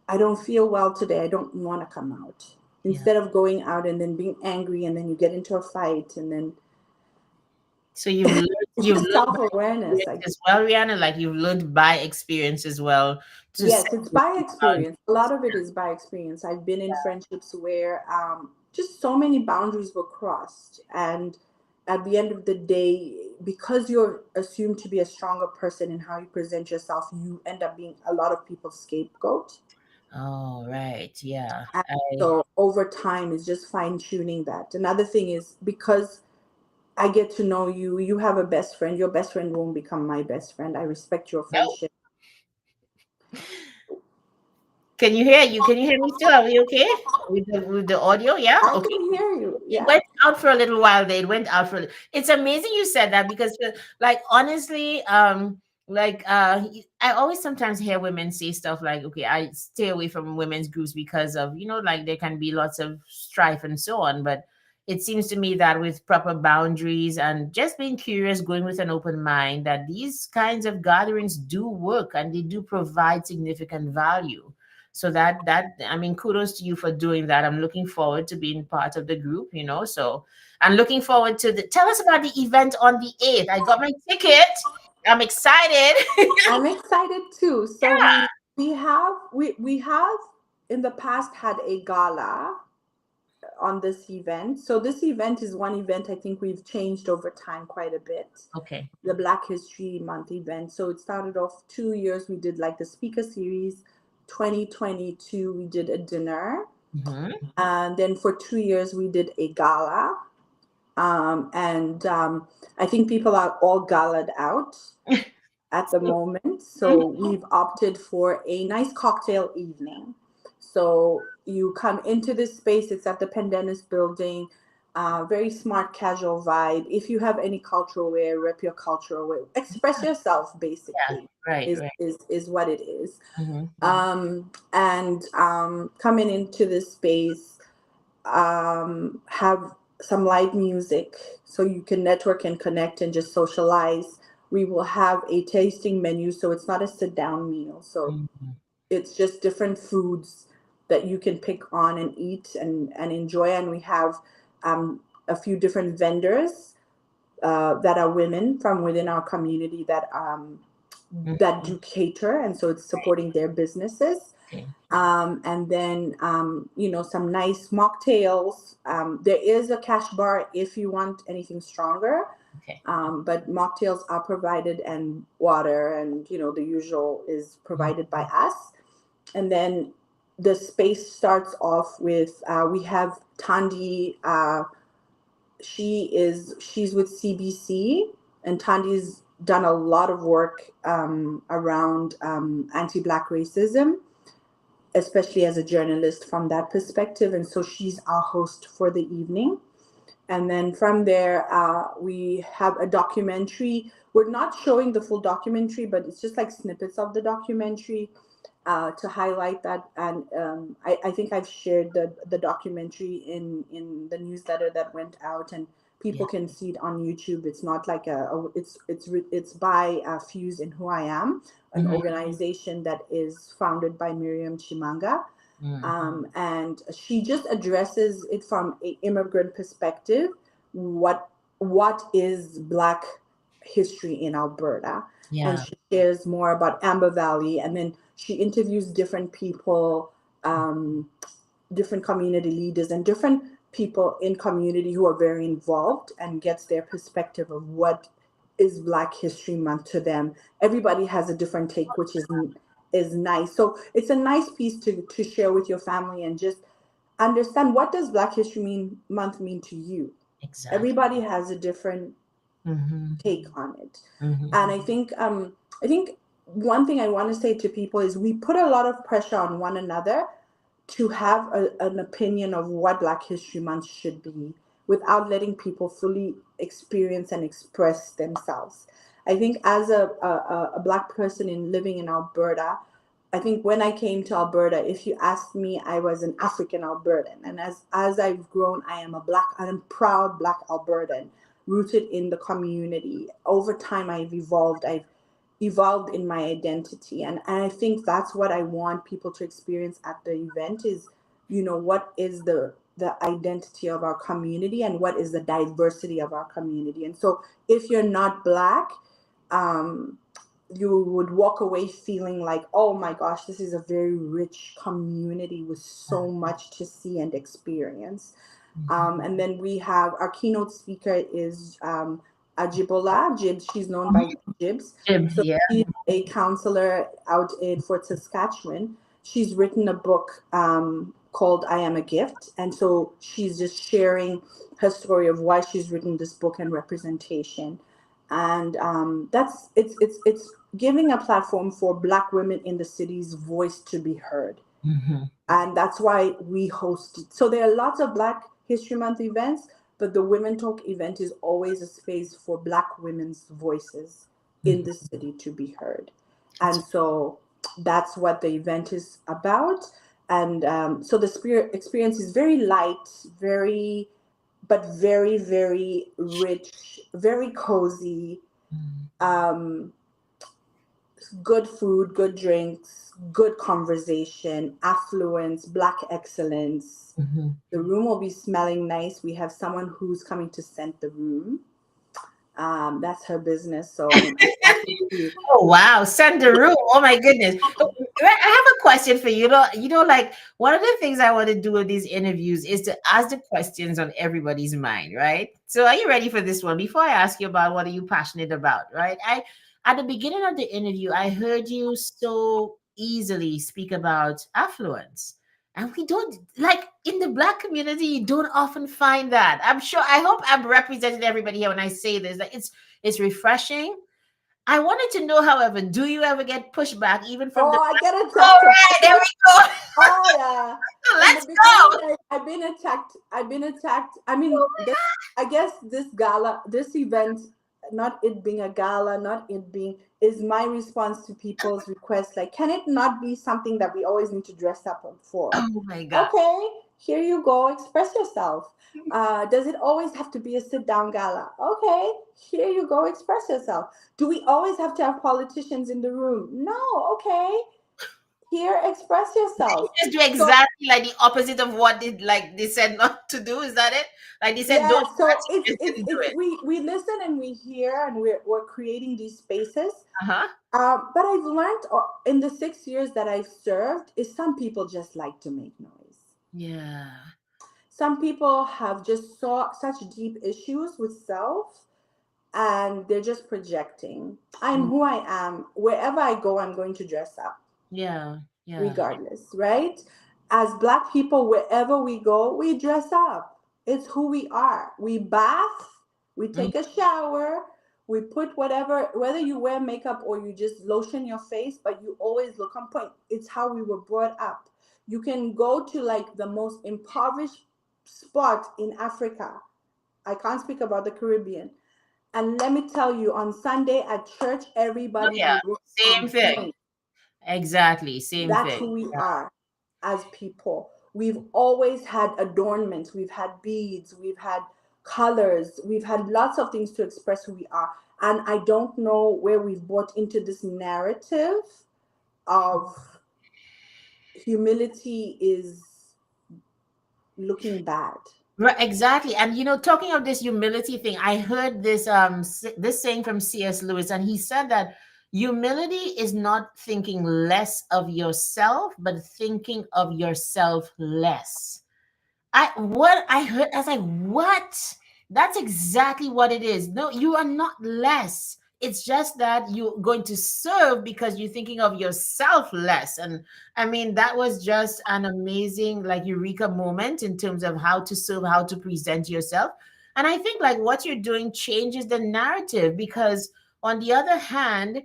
I don't feel well today, I don't want to come out. yeah. Instead of going out and then being angry and then you get into a fight and then So it's you've just learned self by awareness. experience as well, Rihanna. Like, you've learned by experience as well to set Yes, it's by those experience. A boundaries. lot of it is by experience. I've been in friendships where just so many boundaries were crossed. And at the end of the day, because you're assumed to be a stronger person in how you present yourself, you end up being a lot of people's scapegoat. Oh, right. Yeah. And I so over time, is just fine tuning that. Another thing is because I get to know you, you have a best friend, your best friend won't become my best friend. I respect your no. friendship. Can you hear me still? Are we okay with the audio? Yeah. I Okay. can hear you. It Yeah. went out for a little while there. It went out for it's amazing you said that because like honestly, I always sometimes hear women say stuff like, okay, I stay away from women's groups because of, like there can be lots of strife and so on. But it seems to me that with proper boundaries and just being curious, going with an open mind, that these kinds of gatherings do work and they do provide significant value. So that I mean, kudos to you for doing that. I'm looking forward to being part of the group, so I'm looking forward to tell us about the event on the 8th. I got my ticket. I'm excited. I'm excited too. So we have in the past had a gala on this event. So this event is one event I think we've changed over time quite a bit. Okay. The Black History Month event. So it started off 2 years. We did like the speaker series. 2022 we did a dinner, Hmm. and then for 2 years we did a gala. And I think people are all galaed out at the moment. So we've opted for a nice cocktail evening. So you come into this space, it's at the Pendennis building, very smart, casual vibe. If you have any cultural wear, rep your cultural wear, express yourself Yeah. basically. Right. Is, Right. is is what it is. Hmm. And coming into this space, have some live music so you can network and connect and just socialize. We will have a tasting menu, so it's not a sit down meal. So Hmm. it's just different foods that you can pick on and eat and enjoy. And we have a few different vendors that are women from within our community that do cater, and so it's supporting their businesses. Okay. And then some nice mocktails. There is a cash bar if you want anything stronger, Okay. but mocktails are provided, and water, and the usual is provided by us. And then the space starts off with we have Tandi. She's with CBC, and Tandi's done a lot of work around anti-Black racism, especially as a journalist from that perspective. And so she's our host for the evening. And then from there, we have a documentary. We're not showing the full documentary, but it's just like snippets of the documentary to highlight that. And I think I've shared the documentary in the newsletter that went out, and people Yeah. can see it on YouTube. It's not like it's by Fuse in Who I Am, an Hmm. organization that is founded by Miriam Chimanga. Hmm. And she just addresses it from an immigrant perspective, what what is Black history in Alberta. And Yeah. she shares more about Amber Valley, and then she interviews different people, different community leaders, and different people in community who are very involved, and gets their perspective of what is Black History Month to them. Everybody has a different take, which is nice. So it's a nice piece to share with your family, and just understand, what does Black Month mean to you. Exactly. Everybody has a different Mm-hmm. take on it. Mm-hmm. And I think one thing I want to say to people is, we put a lot of pressure on one another to have an opinion of what Black History Month should be, without letting people fully experience and express themselves. I think as a Black person in living in Alberta, I think when I came to Alberta, if you asked me, I was an African Albertan. And as I've grown, I'm proud Black Albertan, rooted in the community. Over time, I've evolved in my identity. And I think that's what I want people to experience at the event is, what is the identity of our community, and what is the diversity of our community. And so if you're not Black, um, you would walk away feeling like, oh my gosh, this is a very rich community with so much to see and experience. And then we have our keynote speaker is Ajibola Jibs. She's known by Jibs. So Yeah. she's a counselor out in Fort Saskatchewan. She's written a book called I Am a Gift. And so she's just sharing her story of why she's written this book and representation. And it's giving a platform for Black women in the city's voice to be heard. Mm-hmm. And that's why we host it. So there are lots of Black History Month events, but the Women Talk event is always a space for Black women's voices in the city to be heard. And so that's what the event is about. And so the spirit experience is very light, but very, very rich, very cozy. Um, Good food, good drinks, good conversation, affluence, Black excellence. Mm-hmm. The room will be smelling nice. We have someone who's coming to scent the room. That's her business. So I'm happy to. Oh wow, send the room. Oh my goodness. Oh, I have a question for you. Like one of the things I want to do with these interviews is to ask the questions on everybody's mind, right? So are you ready for this one? Before I ask you about what are you passionate about, right? I At the beginning of the interview, I heard you so easily speak about affluence. And we don't like in the Black community, you don't often find that. I hope I'm representing everybody here when I say this. Like it's refreshing. I wanted to know, however, do you ever get pushback even from the? Oh, I get All attacked. right, there we go. Oh yeah. In the Let's beginning, go. I've been attacked. I've been attacked. I mean, I guess this event, not it being a gala, not it being, is my response to people's requests. Like, can it not be something that we always need to dress up for? Oh my God. Okay, here you go. Express yourself. Does it always have to be a sit down gala? Okay, here you go. Express yourself. Do we always have to have politicians in the room? No. Okay, here, express You yourself. just do So exactly like the opposite of what they said not to do. Is that it? Like they said, don't yeah, do so that. You just didn't do it's it. we listen and we hear, and we're creating these spaces. Uh huh. But I've learned in the 6 years that I've served is some people just like to make noise. Yeah. Some people have just such deep issues with self, and they're just projecting. I'm Mm. who I am. Wherever I go, I'm going to dress up, Yeah. Yeah. regardless, right? As Black people, wherever we go, we dress up. It's who we are. We bath, we Mm. take a shower, we put whatever, whether you wear makeup or you just lotion your face, but you always look on point. It's how we were brought up. You can go to like the most impoverished spot in Africa. I can't speak about the Caribbean. And let me tell you, on Sunday at church, Oh everybody yeah. looks Same on thing. point. Exactly. Same That's thing. who we are as people. We've always had adornments, we've had beads, we've had colors, we've had lots of things to express who we are. And I don't know where we've bought into this narrative of humility is looking bad. Right, exactly. And talking of this humility thing, I heard this saying from C.S. Lewis, and he said that humility is not thinking less of yourself, but thinking of yourself less. I heard, I was like, what? That's exactly what it is. No, you are not less. It's just that you're going to serve because you're thinking of yourself less. And I mean, that was just an amazing, like, eureka moment in terms of how to serve, how to present yourself. And I think like what you're doing changes the narrative, because on the other hand,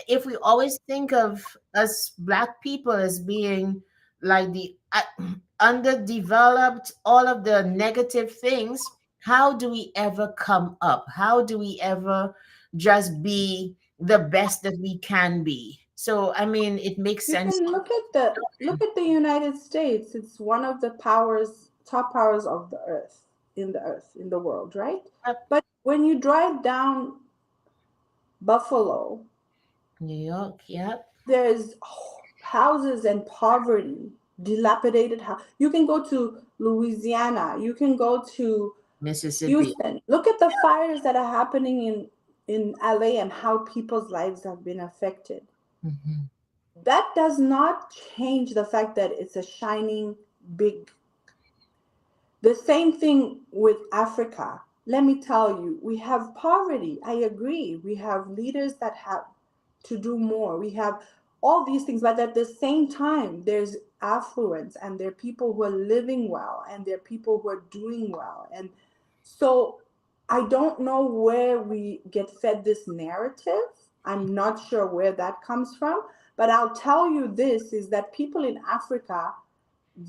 if we always think of us Black people as being like the underdeveloped, all of the negative things, how do we ever come up? How do we ever just be the best that we can be? So, I mean, it makes You sense. can look at the United States. It's one of the top powers of the earth, in the world, right? Yep. But when you drive down Buffalo, New York, yep. there's houses and poverty, dilapidated house. You can go to Louisiana, you can go to Mississippi. Houston. Look at the fires that are happening in LA and how people's lives have been affected. Mhm. That does not change the fact that it's a shining big. The same thing with Africa. Let me tell you, we have poverty. I agree. We have leaders that have to do more. We have all these things, but at the same time, there's affluence and there are people who are living well and there are people who are doing well. And so I don't know where we get fed this narrative. I'm not sure where that comes from, but I'll tell you this is that people in Africa,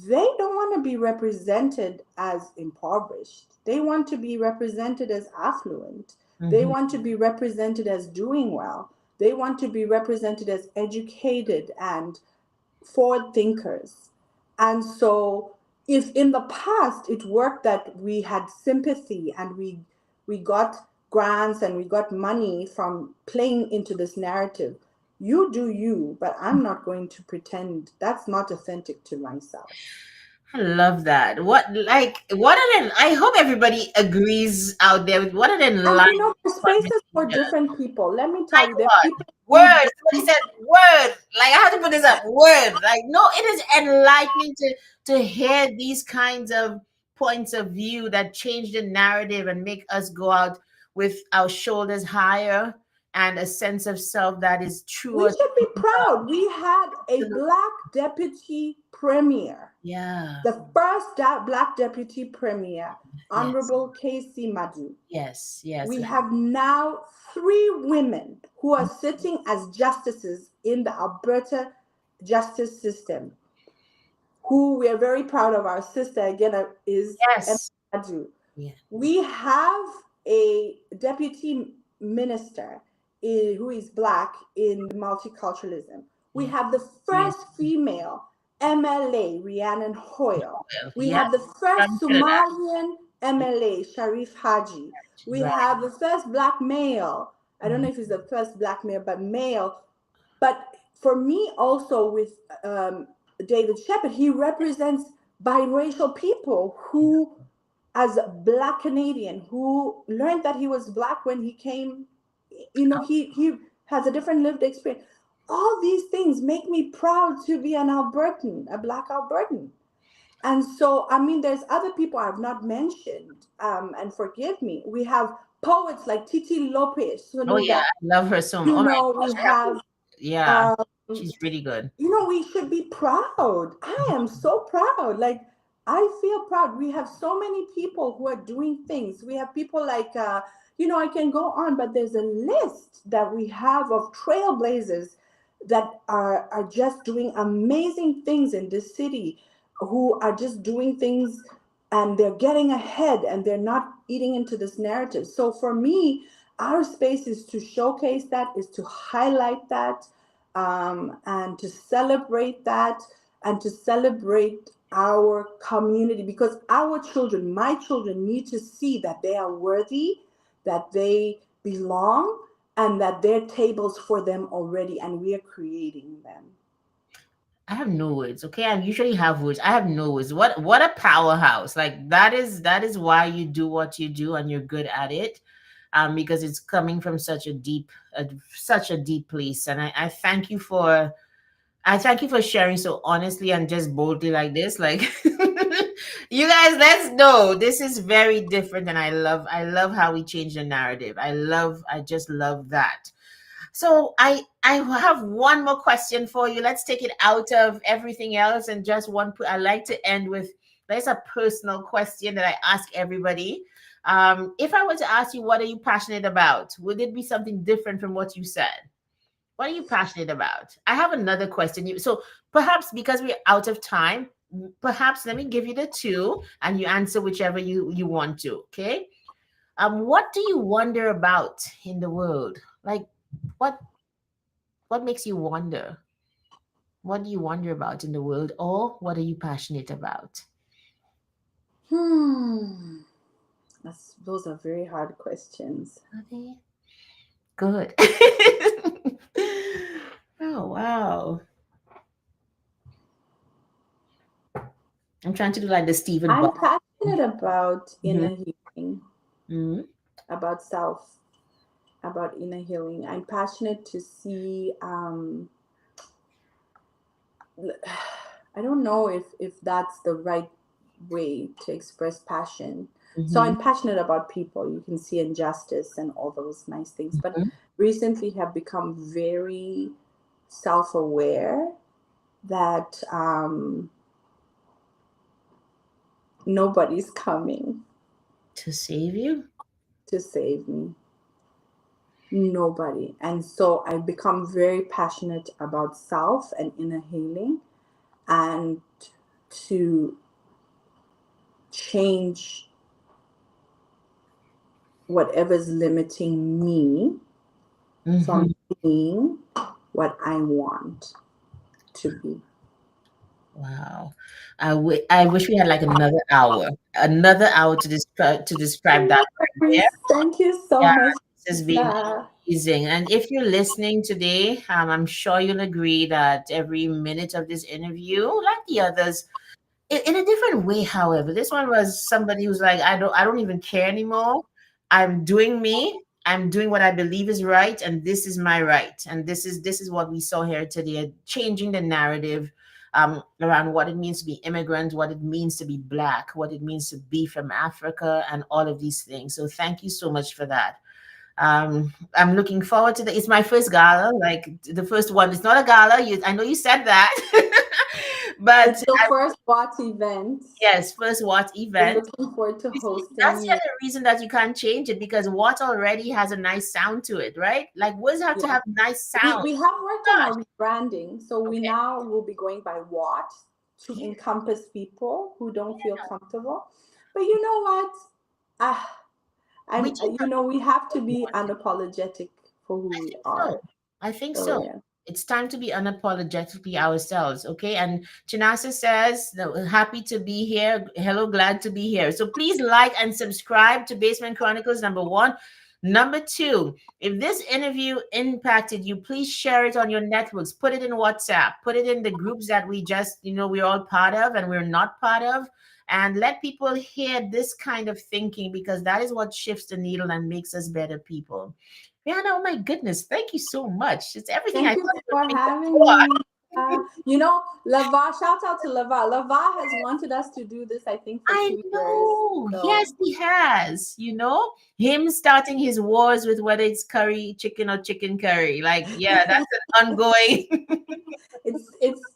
they don't want to be represented as impoverished. They want to be represented as affluent. They Mhm. want to be represented as doing well. They want to be represented as educated and forward thinkers. And so, if in the past it worked that we had sympathy and we got grants and we got money from playing into this narrative, you do you, but I'm not going to pretend. That's not authentic to myself. I love that. What an, I hope everybody agrees out there with what an And enlightening there's spaces for conversation. different people. Let me My tell you, there are God. people who need Word. Somebody said word. Like, I have to put this up. Word. Like, no, it is enlightening to hear these kinds of points of view that change the narrative and make us go out with our shoulders higher and a sense of self that is we truer. should be proud. We had a black deputy premier, Yeah. the first black deputy premier, Yes. Honorable Casey Madu. Yes. Yes. We have now three women who are sitting as justices in the Alberta justice system, who we are very proud of. Our sister again is Emma Yes. Madu. Yeah. We have a deputy minister who is black in multiculturalism. We Yeah. have the Yes. first female MLA, Rhiannon Hoyle. Well, We yeah. have the From first Trinidad. Somalian MLA, Sharif Haji. We Right. have the first black male. I don't know Mhm. if he's the first black male, but male. But for me, also with David Shepard, he represents biracial people who, as a black Canadian who learned that he was black when he came, he has a different lived experience. All these things make me proud to be an Albertan, a black Albertan. And so, I mean, there's other people I've not mentioned, and forgive me. We have poets like Titi Lopez, Oh yeah, Sonuga. I love her so much. Oh my We gosh, have, yeah, um, she's really good. we should be proud. I am so proud. Like, I feel proud. We have so many people who are doing things. We have people like, I can go on, but there's a list that we have of trailblazers that are just doing amazing things in this city, who are just doing things and they're getting ahead and they're not eating into this narrative. So for me, our space is to showcase that, is to highlight that, and to celebrate that, and to celebrate our community, because our children, my children, need to see that they are worthy, that they belong, and that there are tables for them already and we are creating them. I have no words. Okay, I usually have words. I have no words. What a powerhouse! Like that is why you do what you do, and you're good at it, because it's coming from such a deep place. And I thank you for sharing so honestly and just boldly like this. Like you guys, let's know this is very different, and I love how we change the narrative. I just love that. So I have one more question for you. Let's take it out of everything else and just one. I like to end with there's a personal question that I ask everybody. If I were to ask you, what are you passionate about? Would it be something different from what you said? What are you passionate about? I have another question. So perhaps because we're out of time, perhaps let me give you the two and you answer whichever you want to. Okay. What do you wonder about in the world? Like what what makes you wonder? What do you wonder about in the world, or what are you passionate about? Hmm. Those are very hard questions. Are they good? Oh wow! I'm trying to do like the Stephen I'm Buck. passionate about Mhm, inner healing, mhm, about self, about inner healing. I'm passionate to see. I don't know if that's the right way to express passion. So mhm, I'm passionate about people. You can see injustice and all those nice things, but mhm. recently have become very self-aware that nobody's coming To save you? to save me. Nobody. And so I become very passionate about self and inner healing, and to change whatever's limiting me from Mhm. being what I want to be. Wow. I wish we had like another hour to describe that right there. Thank you so Yeah, much. this has been Lisa. amazing. And if you're listening today, I'm sure you'll agree that every minute of this interview, like the others, in a different way, however, this one was somebody who's like, I don't even care anymore. I'm doing me. I'm doing what I believe is right, and this is my right. And this is what we saw here today, changing the narrative around what it means to be immigrant, what it means to be black, what it means to be from Africa, and all of these things. So thank you so much for that. I'm looking forward to the. It's my first gala, like the first one. It's not a gala. I know you said that, but It's your first WAT event. yes, first what We're event. looking forward to You see, that's hosting the you. other reason that you can't change it because what already has a nice sound to it, right? Like words have to Yeah. have nice We, sound. we have worked on Gosh, our rebranding. So we okay. now will be going by WAT to Yeah, encompass people who don't feel yeah. comfortable. But you know what? Ah, We just we have to have be unapologetic for who I we think so. are. I think So so. yeah. It's time to be unapologetically ourselves, okay? And Chinasa says, "No, happy to be here. Hello, glad to be here." So please like and subscribe to Basement Chronicles, number one. Number two, if this interview impacted you, please share it on your networks. Put it in WhatsApp. Put it in the groups that we're all part of and we're not part of. And let people hear this kind of thinking because that is what shifts the needle and makes us better people. Rihanna, oh my goodness, thank you so much. It's everything I Thank you thought you for would think having before. me. Lava, shout out to Lava. Lava has wanted us to do this, I think, for I 2 years. know. So Yes, he has. Him starting his wars with whether it's curry chicken or chicken curry. Like, yeah, that's an ongoing. it's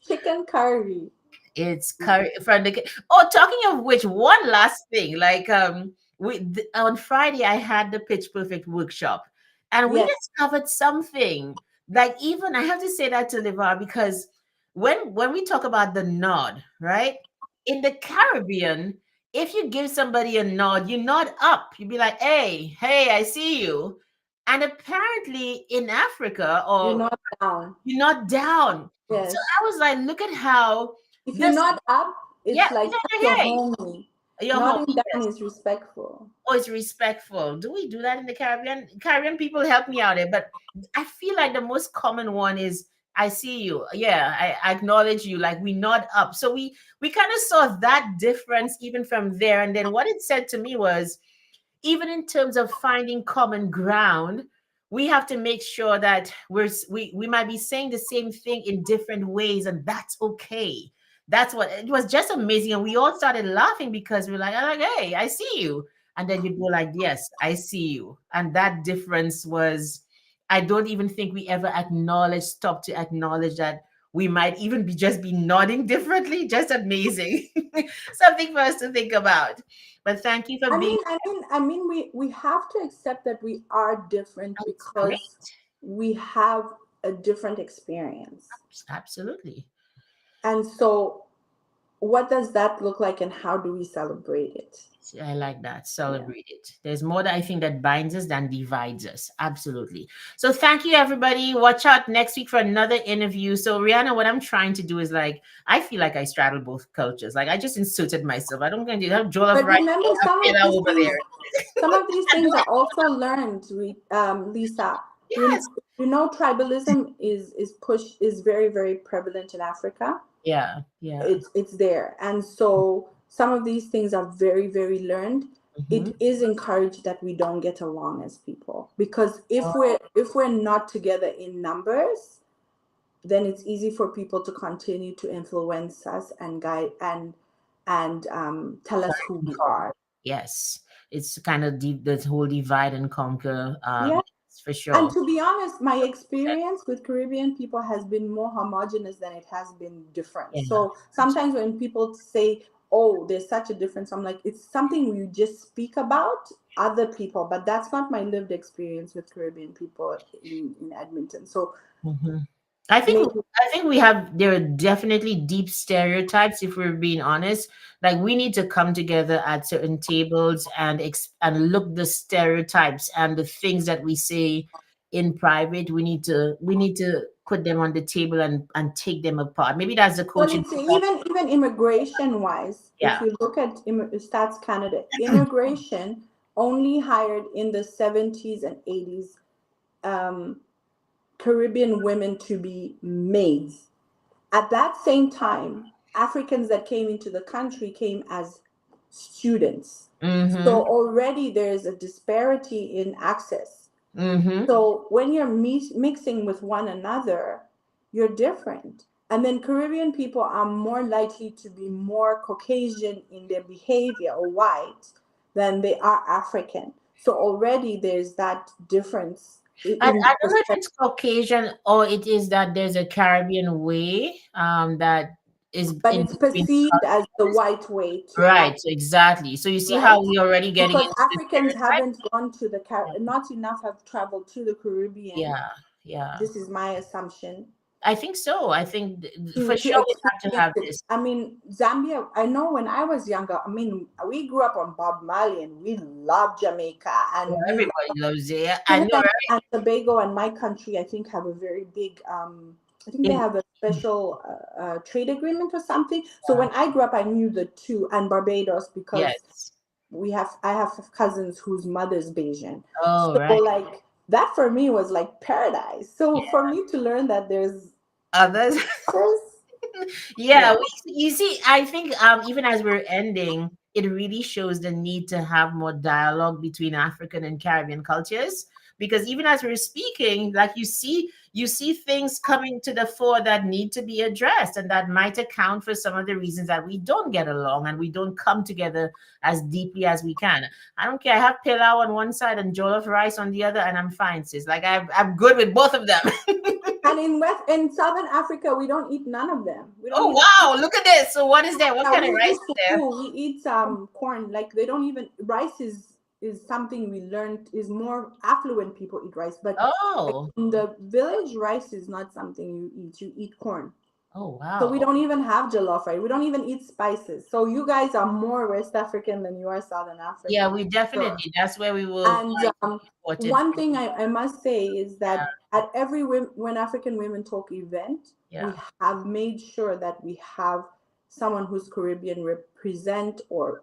chicken curry. It's curry from the. Oh, talking of which, one last thing. Like, on Friday I had the Pitch Perfect workshop, and we Yes, discovered something. Like, even I have to say that to Levar because when we talk about the nod, right? In the Caribbean, if you give somebody a nod, you nod up. You be like, "Hey, hey, I see you." And apparently in Africa, you're or not down. you're not down. So Yes. I was like, look at how If you're this, not up, yeah, it's like it's like, you're hey, homely. you're home. Nodding down Yes. is respectful. Oh, it's respectful. Do we do that in the Caribbean? Caribbean people help me out there, but I feel like the most common one is I see you. Yeah, I acknowledge you. Like we nod up. So we kind of saw that difference even from there. And then what it said to me was, even in terms of finding common ground, we have to make sure that we might be saying the same thing in different ways, and that's okay. That's what it was, just amazing. And we all started laughing because we're like, hey, I see you. And then you'd go like, yes, I see you. And that difference was, I don't even think we ever stop to acknowledge that we might even be nodding differently. Just amazing. Something for us to think about. But thank you for being. We have to accept that we are different That's great. because we have a different experience. Absolutely. And so what does that look like and how do we celebrate it? I like that. Yeah. Celebrate it. There's more that I think that binds us than divides us. Absolutely. So thank you, everybody. Watch out next week for another interview. So Rihanna, what I'm trying to do is like, I feel like I straddle both cultures. Like I just inserted myself. I don't going to do that. Joel of But right remember, over there. some of these things are also learned, Lisa. Yes. Tribalism is very, very prevalent in Africa. Yeah. Yeah. It's there, and so some of these things are very, very learned. Mhm. It is encouraged that we don't get along as people, because if we're not together in numbers, then it's easy for people to continue to influence us and guide and tell us who we are. Yes. It's kind of deep, this whole divide and conquer. Yeah. Yes, for And sure. to be honest, my experience with Caribbean people has been more homogenous than it has been different. Yeah. So sometimes when people say, oh, there's such a difference, I'm like, it's something we just speak about other people, but that's not my lived experience with Caribbean people in Edmonton. So Mhm. I think maybe, I think we have there are definitely deep stereotypes if we're being honest. Like we need to come together at certain tables and and look the stereotypes and the things that we say in private. We need to put them on the table and take them apart. Maybe that's the well, coaching. it's even immigration wise, if Yeah. you look at Stats Canada, immigration only hired in the 70s and 80s Caribbean women to be maids. At that same time, Africans that came into the country came as students. Mm-hmm. So already there's a disparity in access. Mm-hmm. So when you're mixing with one another, you're different. And then Caribbean people are more likely to be more Caucasian in their behavior or white than they are African. So already there's that difference in I don't know if perspective. it's Caucasian or it is that there's a Caribbean way that is But in it's between perceived as the cultures. white way to Right, act, so exactly. So you see how right? we already getting Because into the Africans stereotype? haven't gone to the not enough have traveled to the Caribbean. Yeah, yeah. This is my assumption I think so. I think for to sure we have to experience have it. this. I mean, Zambia. I know when I was younger. I mean, we grew up on Bob Marley, and we love Jamaica, Yeah, and we everybody loves it. Yeah, I know, Trinidad right? and Tobago and my country, I think, have a very big. I think they In, have a special trade agreement or something. So yeah, when I grew up, I knew the two, and Barbados, because yes. I have cousins whose mother's Bayesian. Oh, So right. like that for me was like paradise. So Yeah. for me to learn that Others. there's Yeah, yeah. you see, I think even as we're ending, it really shows the need to have more dialogue between African and Caribbean cultures. Because even as we're speaking, like you see things coming to the fore that need to be addressed, and that might account for some of the reasons that we don't get along and we don't come together as deeply as we can. I don't care. I have pilau on one side and jollof rice on the other, and I'm fine, sis. Like I'm good with both of them. And in Southern Africa, we don't eat none of them. We don't Oh even eat. wow, look at this. So what is there? What Yeah, kind of we rice eat is there? fufu. We eat corn. Like they don't even rice is something we learned is more affluent people eat rice, but like Oh. in the village, rice is not something you eat. You eat corn. Oh So we wow. don't even have jollof rice. We don't even eat spices. So you guys are more West African than you are Southern Yeah, African. we Sure. definitely. That's where we will And import it one from. thing I must say is that at every when African Women Talk event, Yeah. we have made sure that we have someone who's Caribbean represent or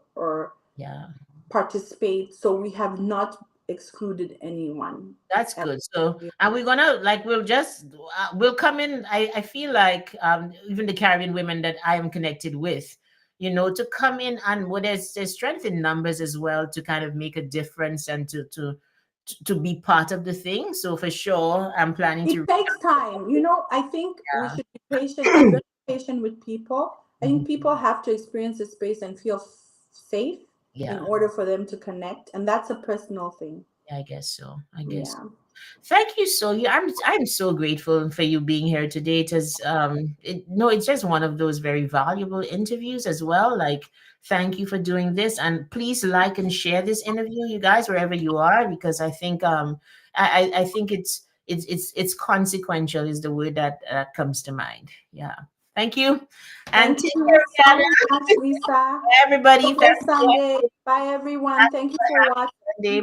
Yeah. participate. So we have not excluded anyone. That's And good. So, yeah, and we're gonna like we'll just we'll come in. I feel like even the Caribbean women that I am connected with, to come in, and well, there's strength in numbers as well to kind of make a difference and to be part of the thing. So for sure, I'm planning it to. takes time. I think we should be patient. I'm Yeah. very patient with people. I Mhm. think people have to experience the space and feel safe in Yeah, order for them to connect, and that's a personal thing. yeah, I guess so. I guess. Yeah. Thank you so yeah, I'm so grateful for you being here today. It's just one of those very valuable interviews as well. Like thank you for doing this, and please like and share this interview, you guys, wherever you are, because I think I think it's consequential is the word that comes to mind. Yeah. Thank you. And Thank take you care, so much, Lisa. everybody. Have a Thank blessed Sunday. Bye, everyone. Thank you for watching. you.